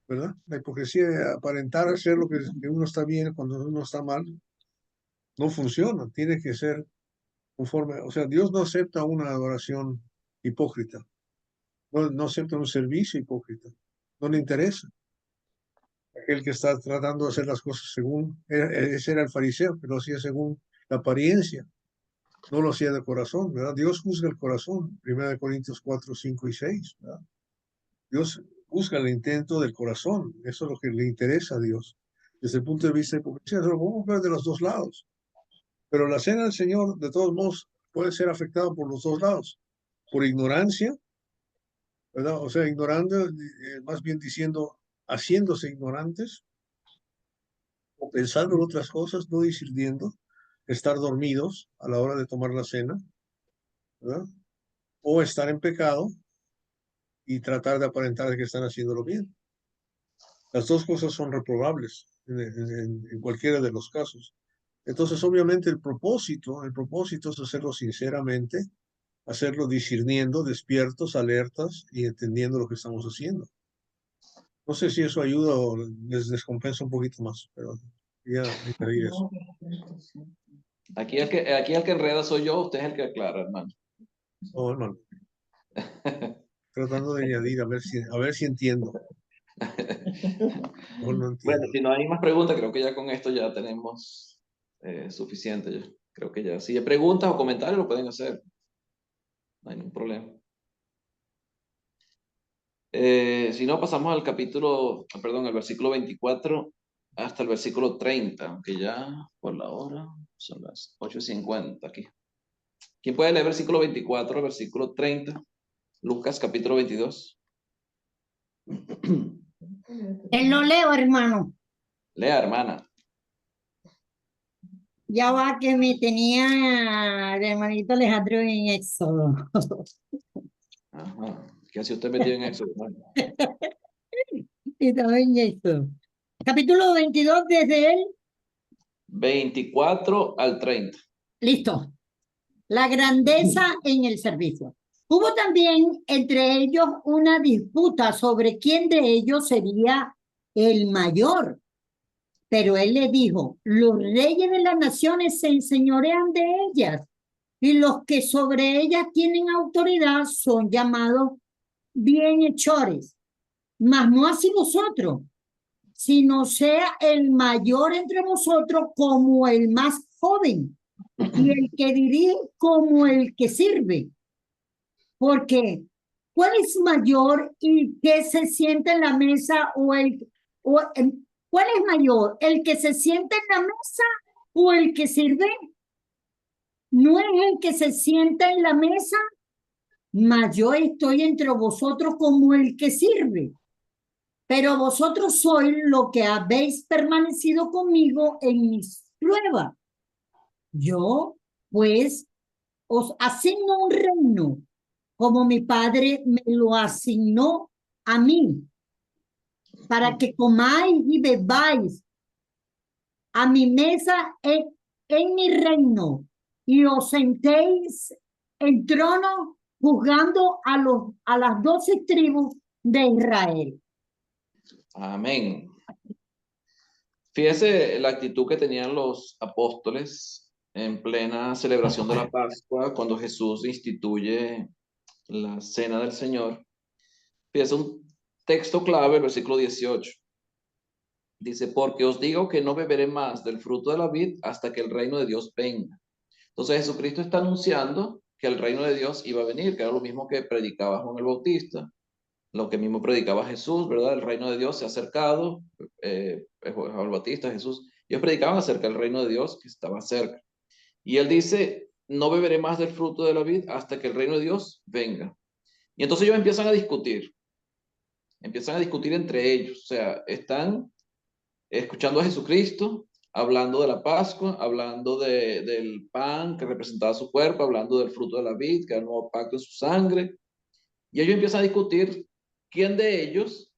¿verdad? La hipocresía de aparentar hacer lo que uno está bien cuando uno está mal, no funciona, tiene que ser conforme, o sea, Dios no acepta una adoración hipócrita, no acepta un servicio hipócrita, no le interesa. Aquel que está tratando de hacer las cosas según, ese era el fariseo, que lo hacía según la apariencia, no lo hacía de corazón, ¿verdad? Dios juzga el corazón, 1 Corintios 4, 5 y 6, ¿verdad? Dios busca el intento del corazón, eso es lo que le interesa a Dios. Desde el punto de vista de hipocresía, lo podemos ver de los dos lados. Pero la cena del Señor, de todos modos, puede ser afectada por los dos lados. Por ignorancia, ¿verdad? O sea, ignorando, más bien diciendo, haciéndose ignorantes, o pensando en otras cosas, no discerniendo, estar dormidos a la hora de tomar la cena, ¿verdad? O estar en pecado y tratar de aparentar que están haciéndolo bien. Las dos cosas son reprobables en cualquiera de los casos. Entonces, obviamente, el propósito es hacerlo sinceramente, hacerlo discerniendo, despiertos, alertas y entendiendo lo que estamos haciendo. No sé si eso ayuda o les descompensa un poquito más, pero ya añadir eso. Aquí el que enreda soy yo, usted es el que aclara, hermano. Oh, hermano. Tratando de añadir, a ver si entiendo. O no Bueno, entiendo. si no hay más preguntas, creo que ya con esto ya tenemos suficiente. Yo creo que ya. Si hay preguntas o comentarios, lo pueden hacer. No hay ningún problema. Si no, pasamos al al versículo 24 hasta el versículo 30, aunque ya por la hora son las 8:50 aquí. ¿Quién puede leer versículo 24 al versículo 30? Lucas capítulo 22. Lo leo, hermano. Lea, hermana. Ya va que me tenía el hermanito Alejandro en Éxodo. Ajá. ¿Qué hace usted metido en eso, hermano? Estaba en Éxodo. Capítulo 22 desde él. 24 al 30. Listo. La grandeza en el servicio. Hubo también entre ellos una disputa sobre quién de ellos sería el mayor. Pero él le dijo: los reyes de las naciones se enseñorean de ellas, y los que sobre ellas tienen autoridad son llamados bienhechores. Mas no así vosotros, sino sea el mayor entre vosotros como el más joven, y el que dirige como el que sirve. Porque, ¿cuál es mayor y que se sienta en la mesa ¿cuál es mayor? ¿El que se sienta en la mesa o el que sirve? ¿No es el que se sienta en la mesa? Mas yo estoy entre vosotros como el que sirve. Pero vosotros sois lo que habéis permanecido conmigo en mis pruebas. Yo, pues, os asigno un reino, como mi Padre me lo asignó a mí, para que comáis y bebáis a mi mesa en mi reino, y os sentéis en trono juzgando a las 12 tribus de Israel. Amén. Fíjese la actitud que tenían los apóstoles en plena celebración de la Pascua, cuando Jesús instituye la cena del Señor. Fíjese un texto clave, el versículo 18. Dice: porque os digo que no beberé más del fruto de la vid hasta que el reino de Dios venga. Entonces Jesucristo está anunciando que el reino de Dios iba a venir, que era lo mismo que predicaba Juan el Bautista, lo que mismo predicaba Jesús, ¿verdad? El reino de Dios se ha acercado, Juan el Bautista, Jesús, ellos predicaban acerca del reino de Dios que estaba cerca. Y él dice, no beberé más del fruto de la vid hasta que el reino de Dios venga. Y entonces ellos empiezan a discutir entre ellos, o sea, están escuchando a Jesucristo, hablando de la Pascua, hablando del pan que representaba su cuerpo, hablando del fruto de la vid, que era el nuevo pacto en su sangre. Y ellos empiezan a discutir quién de ellos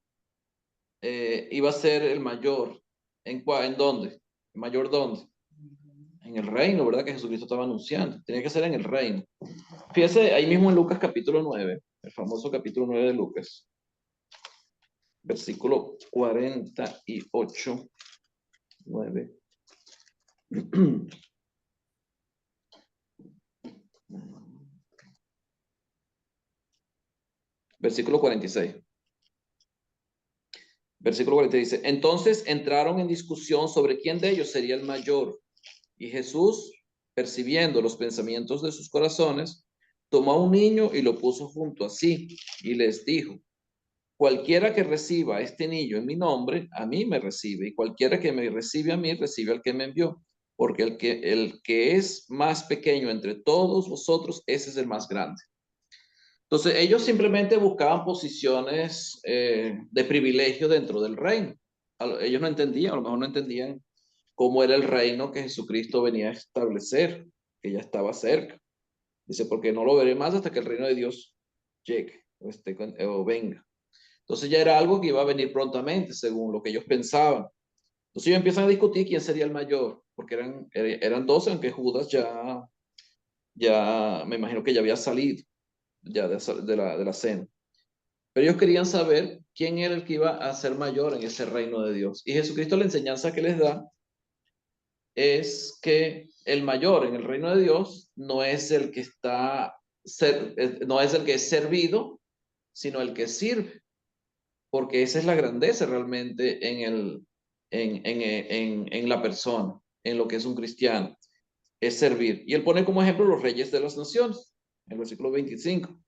iba a ser el mayor. ¿En dónde? ¿El mayor dónde? En el reino, ¿verdad? Que Jesucristo estaba anunciando. Tenía que ser en el reino. Fíjese ahí mismo en Lucas capítulo 9, el famoso capítulo 9 de Lucas, versículo 48, 9. Versículo 46. Versículo 46 dice, entonces entraron en discusión sobre quién de ellos sería el mayor. Y Jesús, percibiendo los pensamientos de sus corazones, tomó a un niño y lo puso junto a sí y les dijo, cualquiera que reciba a este niño en mi nombre, a mí me recibe, y cualquiera que me recibe a mí, recibe al que me envió, porque el que es más pequeño entre todos vosotros, ese es el más grande. Entonces, ellos simplemente buscaban posiciones de privilegio dentro del reino. Ellos no entendían, a lo mejor no entendían cómo era el reino que Jesucristo venía a establecer, que ya estaba cerca. Dice, porque no lo veré más hasta que el reino de Dios llegue o venga. Entonces ya era algo que iba a venir prontamente, según lo que ellos pensaban. Entonces ellos empiezan a discutir quién sería el mayor, porque eran 12, aunque Judas ya me imagino que ya había salido ya de la cena. Pero ellos querían saber quién era el que iba a ser mayor en ese reino de Dios. Y Jesucristo, la enseñanza que les da es que el mayor en el reino de Dios no es el que no es el que es servido, sino el que sirve, porque esa es la grandeza realmente en la persona, en lo que es un cristiano, es servir. Y él pone como ejemplo los reyes de las naciones, en el versículo 25.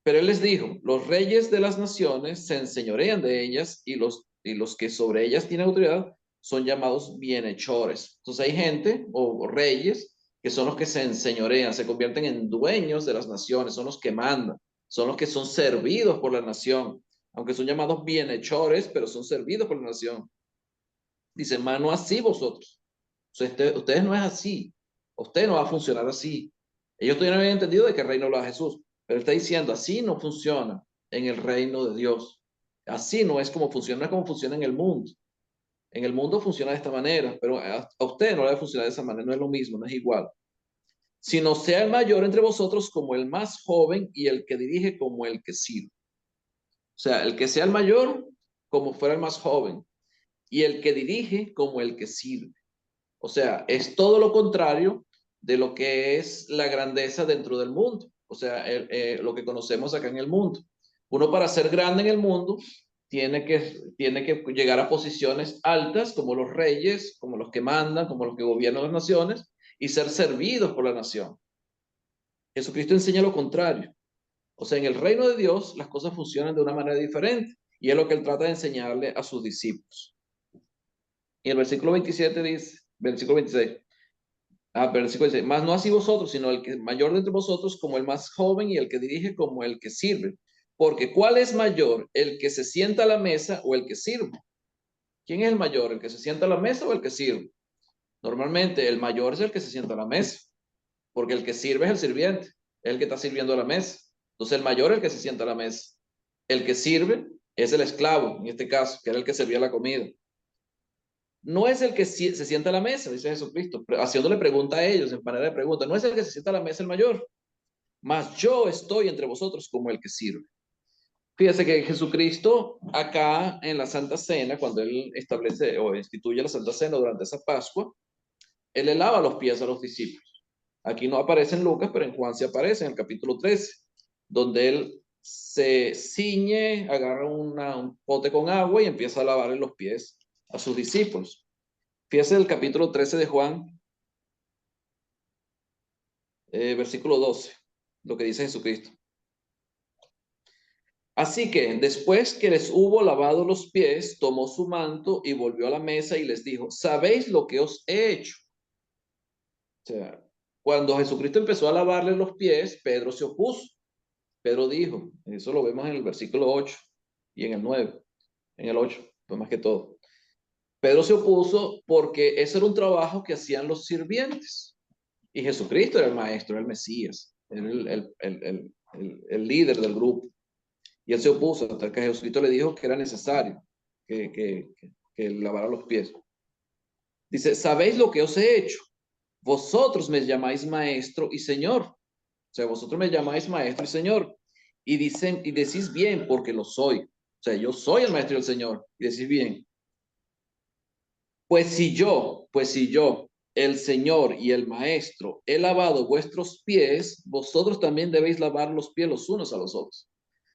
Pero él les dijo, los reyes de las naciones se enseñorean de ellas y los que sobre ellas tienen autoridad son llamados bienhechores. Entonces hay gente o reyes que son los que se enseñorean, se convierten en dueños de las naciones, son los que mandan, son los que son servidos por la nación, aunque son llamados bienhechores, pero son servidos por la nación. Dice, mas no así vosotros. O sea, ustedes no es así. Usted no va a funcionar así. Ellos todavía no habían entendido de qué reino hablaba Jesús. Pero él está diciendo, así no funciona en el reino de Dios. Así no es como funciona, no es como funciona en el mundo. En el mundo funciona de esta manera, pero a usted no le va a funcionar de esa manera, no es lo mismo, no es igual. Sino sea el mayor entre vosotros como el más joven y el que dirige como el que sirve. O sea, el que sea el mayor como fuera el más joven y el que dirige como el que sirve. O sea, es todo lo contrario de lo que es la grandeza dentro del mundo. O sea, lo que conocemos acá en el mundo. Uno para ser grande en el mundo tiene que llegar a posiciones altas como los reyes, como los que mandan, como los que gobiernan las naciones y ser servidos por la nación. Jesucristo enseña lo contrario. O sea, en el reino de Dios las cosas funcionan de una manera diferente y es lo que él trata de enseñarle a sus discípulos. Y el versículo 27 dice, versículo 26, versículo 26, más no así vosotros, sino el que mayor de entre vosotros como el más joven y el que dirige como el que sirve. Porque ¿cuál es mayor, el que se sienta a la mesa o el que sirve? ¿Quién es el mayor, el que se sienta a la mesa o el que sirve? Normalmente el mayor es el que se sienta a la mesa, porque el que sirve es el sirviente, es el que está sirviendo a la mesa. Entonces el mayor es el que se sienta a la mesa. El que sirve es el esclavo, en este caso, que era el que servía la comida. No es el que se sienta a la mesa, dice Jesucristo, haciéndole pregunta a ellos, en manera de pregunta. No es el que se sienta a la mesa el mayor, mas yo estoy entre vosotros como el que sirve. Fíjese que Jesucristo acá en la Santa Cena, cuando él establece o instituye la Santa Cena durante esa Pascua, él le lava los pies a los discípulos. Aquí no aparece en Lucas, pero en Juan sí aparece en el capítulo 13, donde él se ciñe, agarra un pote con agua y empieza a lavarle los pies a sus discípulos. Fíjese el capítulo 13 de Juan, versículo 12, lo que dice Jesucristo. Así que después que les hubo lavado los pies, tomó su manto y volvió a la mesa y les dijo, ¿sabéis lo que os he hecho? O sea, cuando Jesucristo empezó a lavarle los pies, Pedro se opuso. Pedro dijo, eso lo vemos en el versículo 8 y en el 9, en el 8, pues más que todo. Pedro se opuso porque ese era un trabajo que hacían los sirvientes. Y Jesucristo era el maestro, era el Mesías, era el líder del grupo. Y él se opuso hasta que Jesucristo le dijo que era necesario que lavara los pies. Dice, ¿sabéis lo que os he hecho? Vosotros me llamáis maestro y señor. O sea, vosotros me llamáis maestro y señor. Y dicen, y decís bien porque lo soy. O sea, yo soy el maestro y el señor. Y decís bien. Pues si yo, el Señor y el Maestro, he lavado vuestros pies, vosotros también debéis lavar los pies los unos a los otros.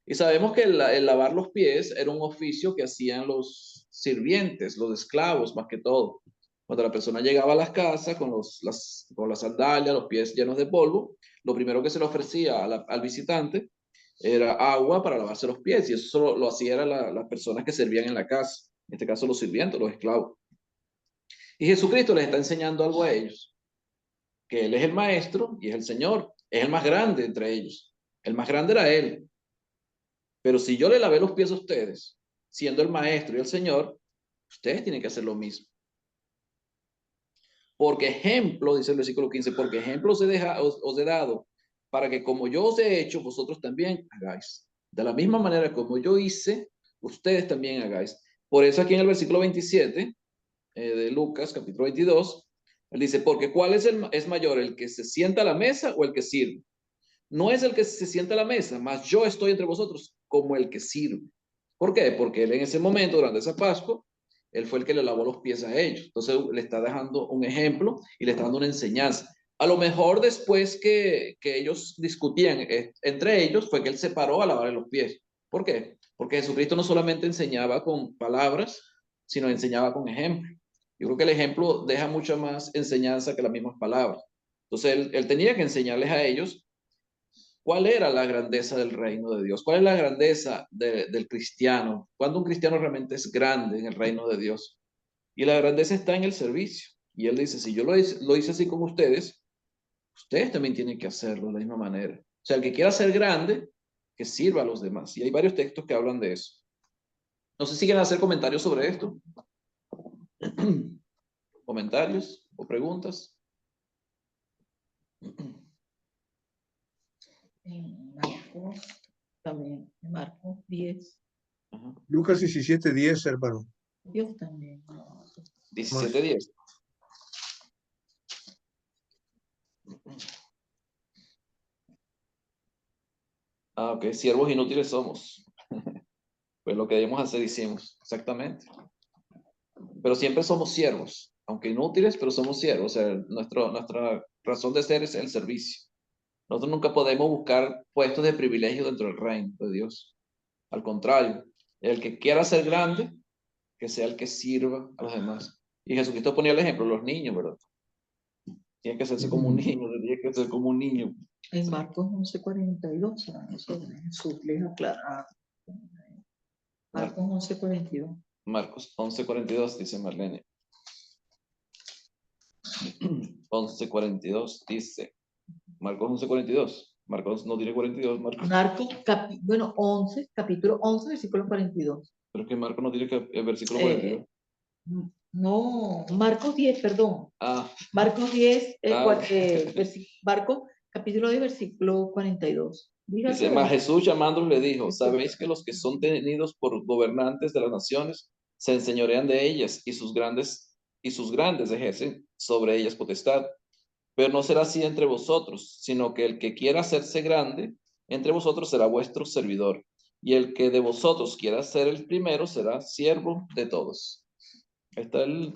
Y sabemos que el lavar los pies era un oficio que hacían los sirvientes, los esclavos más que todo. Cuando la persona llegaba a las casas con las sandalias, los pies llenos de polvo, lo primero que se le ofrecía al visitante era agua para lavarse los pies. Y eso solo lo hacían las personas que servían en la casa. En este caso los sirvientes, los esclavos. Y Jesucristo les está enseñando algo a ellos, que Él es el maestro y es el Señor, es el más grande entre ellos. El más grande era Él. Pero si yo le lavé los pies a ustedes, siendo el maestro y el Señor, ustedes tienen que hacer lo mismo. Porque ejemplo, dice el versículo 15, porque ejemplo os he dado para que como yo os he hecho, vosotros también hagáis. De la misma manera como yo hice, ustedes también hagáis. Por eso aquí en el versículo 27 de Lucas, capítulo 22, él dice, porque ¿cuál es mayor, el que se sienta a la mesa o el que sirve? No es el que se sienta a la mesa, mas yo estoy entre vosotros como el que sirve. ¿Por qué? Porque él en ese momento, durante esa Pascua, él fue el que le lavó los pies a ellos. Entonces le está dejando un ejemplo y le está dando una enseñanza. A lo mejor después que ellos discutían entre ellos, fue que él se paró a lavarle los pies. ¿Por qué? Porque Jesucristo no solamente enseñaba con palabras, sino enseñaba con ejemplo. Yo creo que el ejemplo deja mucha más enseñanza que las mismas palabras. Entonces él tenía que enseñarles a ellos cuál era la grandeza del reino de Dios, cuál es la grandeza del cristiano, cuando un cristiano realmente es grande en el reino de Dios. Y la grandeza está en el servicio. Y él dice, si yo lo hice así con ustedes, ustedes también tienen que hacerlo de la misma manera. O sea, el que quiera ser grande, que sirva a los demás. Y hay varios textos que hablan de eso. No sé si quieren hacer comentarios sobre esto. ¿Comentarios o preguntas? En Marcos también, en Marcos 10, Ajá. Lucas 17:10, hermano. Dios también. 17:10. Ah, ok, siervos inútiles somos. Pues lo que debemos hacer hicimos, exactamente. Pero siempre somos siervos, aunque inútiles, pero somos siervos. O sea, nuestra razón de ser es el servicio. Nosotros nunca podemos buscar puestos de privilegio dentro del reino de Dios. Al contrario, el que quiera ser grande, que sea el que sirva a los demás. Y Jesucristo ponía el ejemplo, los niños, ¿verdad? Tienen que hacerse como un niño, tienen que ser como un niño. En Marcos 11:42, eso Jesús les aclara. Marcos 11:42. Marcos 11:42, dice Marlene. 11:42 dice. Marcos 11:42. Marcos no tiene 42, Marcos. Marcos, capítulo 11, versículo 42. Pero es que Marcos no tiene el versículo 42. No, Marcos 10, perdón. Ah, Marcos 10, Ah. Marcos, capítulo 10, versículo 42. dice, mas Jesús llamándolos le dijo, ¿sabéis que los que son tenidos por gobernantes de las naciones se enseñorean de ellas y sus grandes ejercen sobre ellas potestad? Pero no será así entre vosotros, sino que el que quiera hacerse grande entre vosotros será vuestro servidor, y el que de vosotros quiera ser el primero será siervo de todos. Ahí está el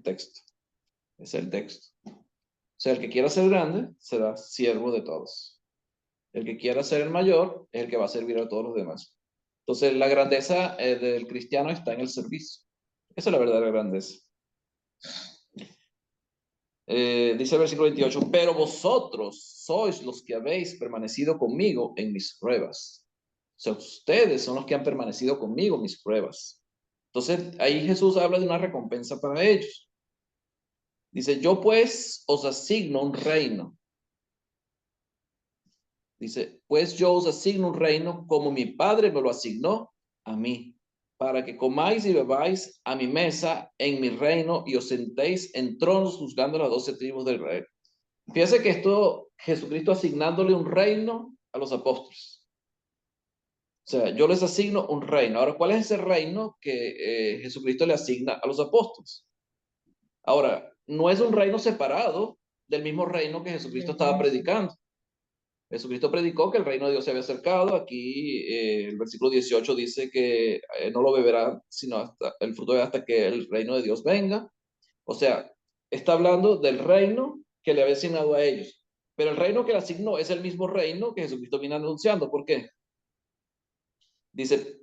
texto. Es el texto. O sea, el que quiera ser grande será siervo de todos. El que quiera ser el mayor es el que va a servir a todos los demás. Entonces, la grandeza del cristiano está en el servicio. Esa es la verdadera grandeza. dice el versículo 28, pero vosotros sois los que habéis permanecido conmigo en mis pruebas. O sea, ustedes son los que han permanecido conmigo en mis pruebas. Entonces, ahí Jesús habla de una recompensa para ellos. Dice, yo pues os asigno un reino. Dice, pues yo os asigno un reino como mi Padre me lo asignó a mí, para que comáis y bebáis a mi mesa en mi reino y os sentéis en tronos juzgando las 12 tribus de Israel. Fíjense que esto, Jesucristo asignándole un reino a los apóstoles. O sea, yo les asigno un reino. Ahora, ¿cuál es ese reino que Jesucristo le asigna a los apóstoles? Ahora, no es un reino separado del mismo reino que Jesucristo estaba predicando. Jesucristo predicó que el reino de Dios se había acercado. Aquí el versículo 18 dice que no lo beberá, sino hasta el fruto hasta que el reino de Dios venga. O sea, está hablando del reino que le había asignado a ellos. Pero el reino que le asignó es el mismo reino que Jesucristo viene anunciando. ¿Por qué? Dice,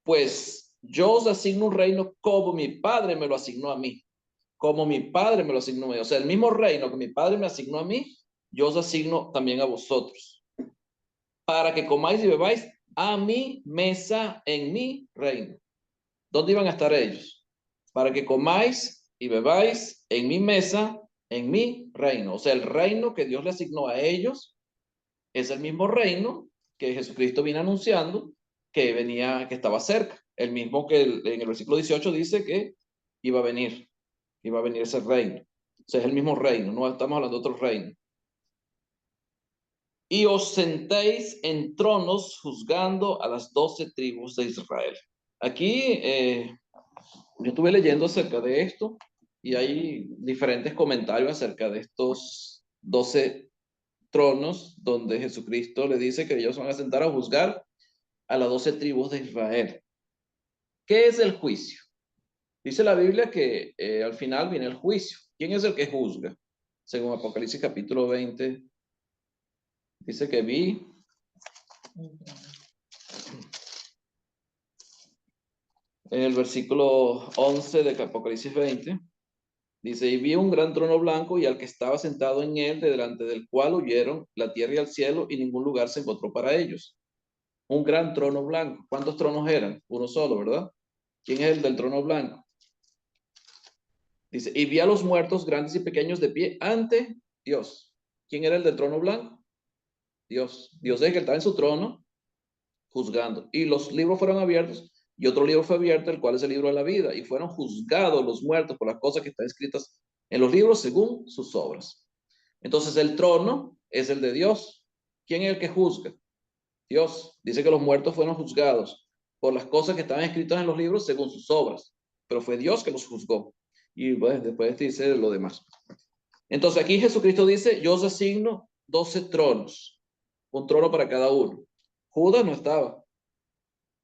pues yo os asigno un reino como mi Padre me lo asignó a mí. Como mi Padre me lo asignó a mí. O sea, el mismo reino que mi Padre me asignó a mí, yo os asigno también a vosotros. Para que comáis y bebáis a mi mesa en mi reino. ¿Dónde iban a estar ellos? Para que comáis y bebáis en mi mesa en mi reino. O sea, el reino que Dios le asignó a ellos es el mismo reino que Jesucristo viene anunciando que venía, que estaba cerca. El mismo que en el versículo 18 dice que iba a venir ese reino. O sea, es el mismo reino, no estamos hablando de otro reino. Y os sentéis en tronos juzgando a las 12 tribus de Israel. Aquí yo estuve leyendo acerca de esto y hay diferentes comentarios acerca de estos 12 tronos donde Jesucristo le dice que ellos van a sentar a juzgar a las 12 tribus de Israel. ¿Qué es el juicio? Dice la Biblia que al final viene el juicio. ¿Quién es el que juzga? Según Apocalipsis capítulo 20, dice que vi en el versículo 11 de Apocalipsis 20, dice, y vi un gran trono blanco y al que estaba sentado en él, de delante del cual huyeron la tierra y el cielo, y ningún lugar se encontró para ellos. Un gran trono blanco. ¿Cuántos tronos eran? Uno solo, ¿verdad? ¿Quién es el del trono blanco? Dice, y vi a los muertos grandes y pequeños de pie ante Dios. ¿Quién era el del trono blanco? Dios. Dios es el que estaba en su trono juzgando. Y los libros fueron abiertos y otro libro fue abierto, el cual es el libro de la vida. Y fueron juzgados los muertos por las cosas que están escritas en los libros según sus obras. Entonces el trono es el de Dios. ¿Quién es el que juzga? Dios. Dice que los muertos fueron juzgados por las cosas que estaban escritas en los libros según sus obras. Pero fue Dios que los juzgó. Y pues, después dice lo demás. Entonces aquí Jesucristo dice, yo os asigno 12 tronos. Un trono para cada uno. Judas no estaba.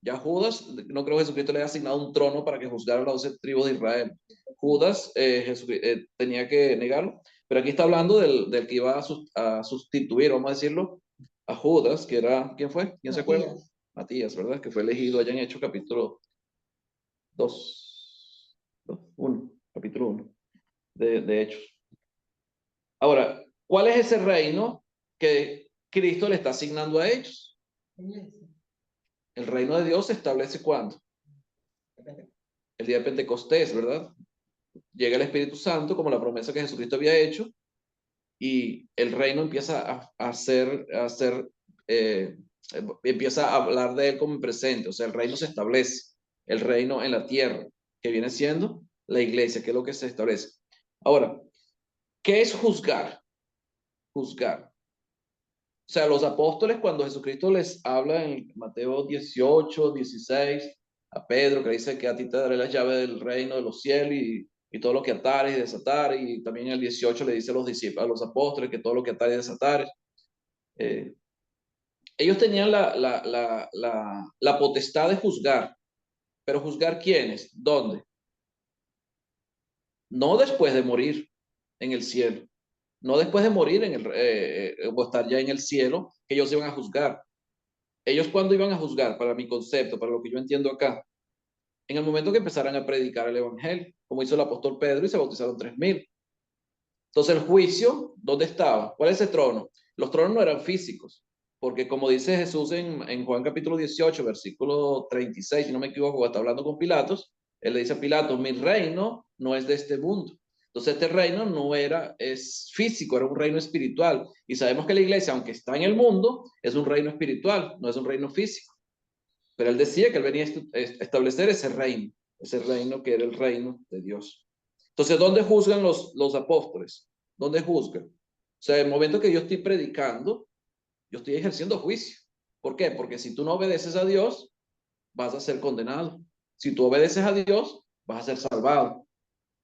Ya Judas, no creo que Jesucristo le haya asignado un trono para que juzgara a las 12 tribus de Israel. Judas tenía que negarlo, pero aquí está hablando del que iba a sustituir, vamos a decirlo, a Judas, que era, ¿quién fue? ¿Quién se acuerda? Matías, ¿verdad? Que fue elegido allá en Hechos capítulo 2, 1, capítulo 1 de Hechos. Ahora, ¿cuál es ese reino que Cristo le está asignando a ellos? El reino de Dios se establece ¿cuándo? El día de Pentecostés, ¿verdad? Llega el Espíritu Santo como la promesa que Jesucristo había hecho y el reino empieza empieza a hablar de él como en presente, o sea, el reino se establece, el reino en la tierra, que viene siendo la iglesia, que es lo que se establece. Ahora, ¿qué es juzgar? Juzgar. O sea, los apóstoles cuando Jesucristo les habla en Mateo 18, 16, a Pedro que dice que a ti te daré las llaves del reino de los cielos y todo lo que atares y desatares, y también en el 18 le dice a los discípulos, a los apóstoles que todo lo que atares y desatares. Ellos tenían la potestad de juzgar, pero ¿juzgar quiénes? ¿Dónde? No después de morir en el cielo, no después de morir o estar ya en el cielo, que ellos iban a juzgar. Ellos cuando iban a juzgar, para mi concepto, para lo que yo entiendo acá, en el momento que empezaran a predicar el evangelio, como hizo el apóstol Pedro y se bautizaron 3,000. Entonces el juicio, ¿dónde estaba? ¿Cuál es ese trono? Los tronos no eran físicos, porque como dice Jesús en Juan capítulo 18, versículo 36, si no me equivoco, está hablando con Pilatos, él le dice a Pilatos, mi reino no es de este mundo. Entonces este reino no es físico, era un reino espiritual. Y sabemos que la iglesia, aunque está en el mundo, es un reino espiritual, no es un reino físico. Pero él decía que él venía a establecer ese reino que era el reino de Dios. Entonces, ¿dónde juzgan los apóstoles? ¿Dónde juzgan? O sea, en el momento que yo estoy predicando, yo estoy ejerciendo juicio. ¿Por qué? Porque si tú no obedeces a Dios, vas a ser condenado. Si tú obedeces a Dios, vas a ser salvado.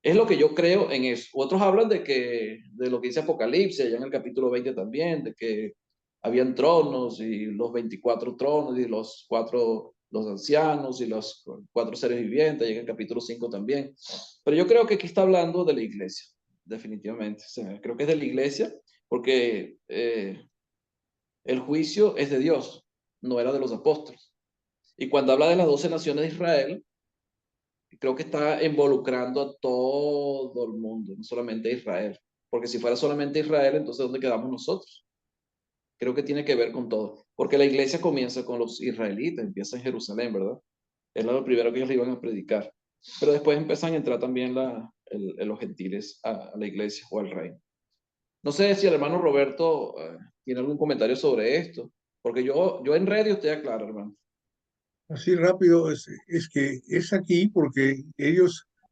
Es lo que yo creo en eso. Otros hablan de lo que dice Apocalipsis, allá en el capítulo 20 también, de que habían tronos y los 24 tronos y los ancianos y los 4 seres vivientes, allá en el capítulo 5 también. Pero yo creo que aquí está hablando de la iglesia, definitivamente. O sea, creo que es de la iglesia porque el juicio es de Dios, no era de los apóstoles. Y cuando habla de las 12 naciones de Israel, creo que está involucrando a todo el mundo, no solamente a Israel. Porque si fuera solamente Israel, entonces ¿dónde quedamos nosotros? Creo que tiene que ver con todo. Porque la iglesia comienza con los israelitas, empieza en Jerusalén, ¿verdad? Es lo primero que ellos le iban a predicar. Pero después empiezan a entrar también los gentiles a la iglesia o al reino. No sé si el hermano Roberto tiene algún comentario sobre esto, porque yo en radio estoy aclaro, hermano. Así rápido, es que es aquí porque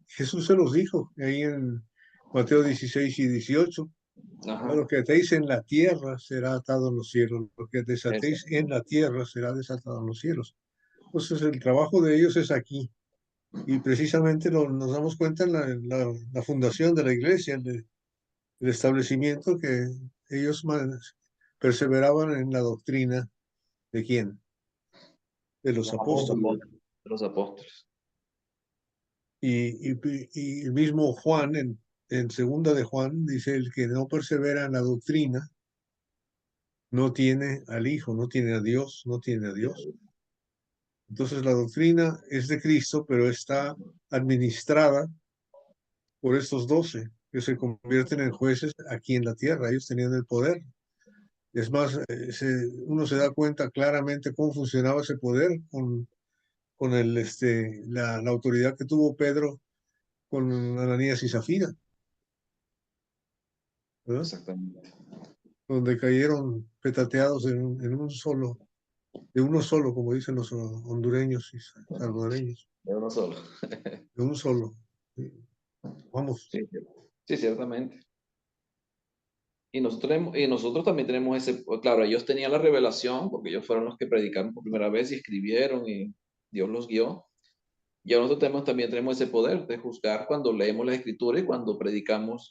Jesús se los dijo ahí en Mateo 16 y 18. Ajá. Lo que atéis en la tierra será atado en los cielos, lo que desatéis Eso. en la tierra será desatado en los cielos. Entonces el trabajo de ellos es aquí. Y precisamente nos damos cuenta en la fundación de la iglesia, el establecimiento, que ellos perseveraban en la doctrina de quién, de los apóstoles. De los apóstoles. Y el mismo Juan, en segunda de Juan, dice, el que no persevera en la doctrina, no tiene al Hijo, no tiene a Dios, no tiene a Dios. Entonces la doctrina es de Cristo, pero está administrada por estos 12 que se convierten en jueces aquí en la tierra. Ellos tenían el poder. Es más, uno se da cuenta claramente cómo funcionaba ese poder con la autoridad que tuvo Pedro con Ananías y Zafira, ¿verdad? Exactamente. Donde cayeron petateados en un solo, de uno solo, como dicen los hondureños y salvadoreños, De uno solo. de un solo. Vamos. Sí, sí, ciertamente. Y nosotros también tenemos claro, ellos tenían la revelación, porque ellos fueron los que predicaron por primera vez y escribieron y Dios los guió. Y nosotros también tenemos ese poder de juzgar cuando leemos la escritura y cuando predicamos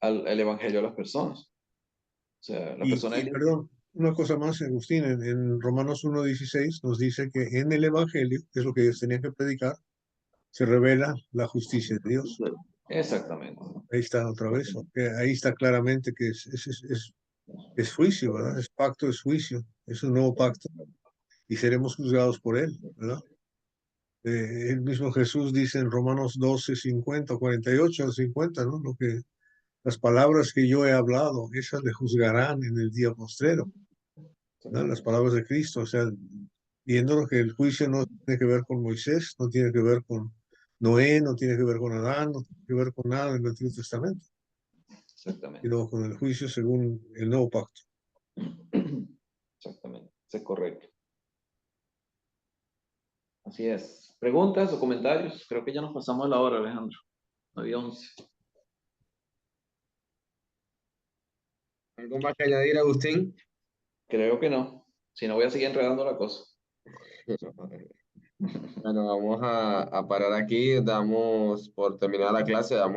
el evangelio a las personas. O sea, la persona Y perdón, una cosa más, Agustín, en Romanos 1:16 nos dice que en el Evangelio, que es lo que ellos tenían que predicar, se revela la justicia de Dios. Exactamente. Ahí está otra vez, ahí está claramente que es juicio, ¿verdad? Es pacto, es juicio, es un nuevo pacto y seremos juzgados por él, ¿verdad? El mismo Jesús dice en Romanos 12:50, 48 o 50, ¿no? Las palabras que yo he hablado, esas le juzgarán en el día postrero, ¿no? Las palabras de Cristo, o sea, viendo que el juicio no tiene que ver con Moisés, no tiene que ver con Noé, no tiene que ver con Adán, no tiene que ver con nada en el Antiguo Testamento, Exactamente. sino con el juicio según el nuevo pacto. Exactamente. Eso es correcto. Así es. ¿Preguntas o comentarios? Creo que ya nos pasamos la hora, Alejandro. Había 11. ¿Algo más que añadir, Agustín? Creo que no. Si no, voy a seguir enredando la cosa. Bueno, vamos a parar aquí, damos por terminada la clase, damos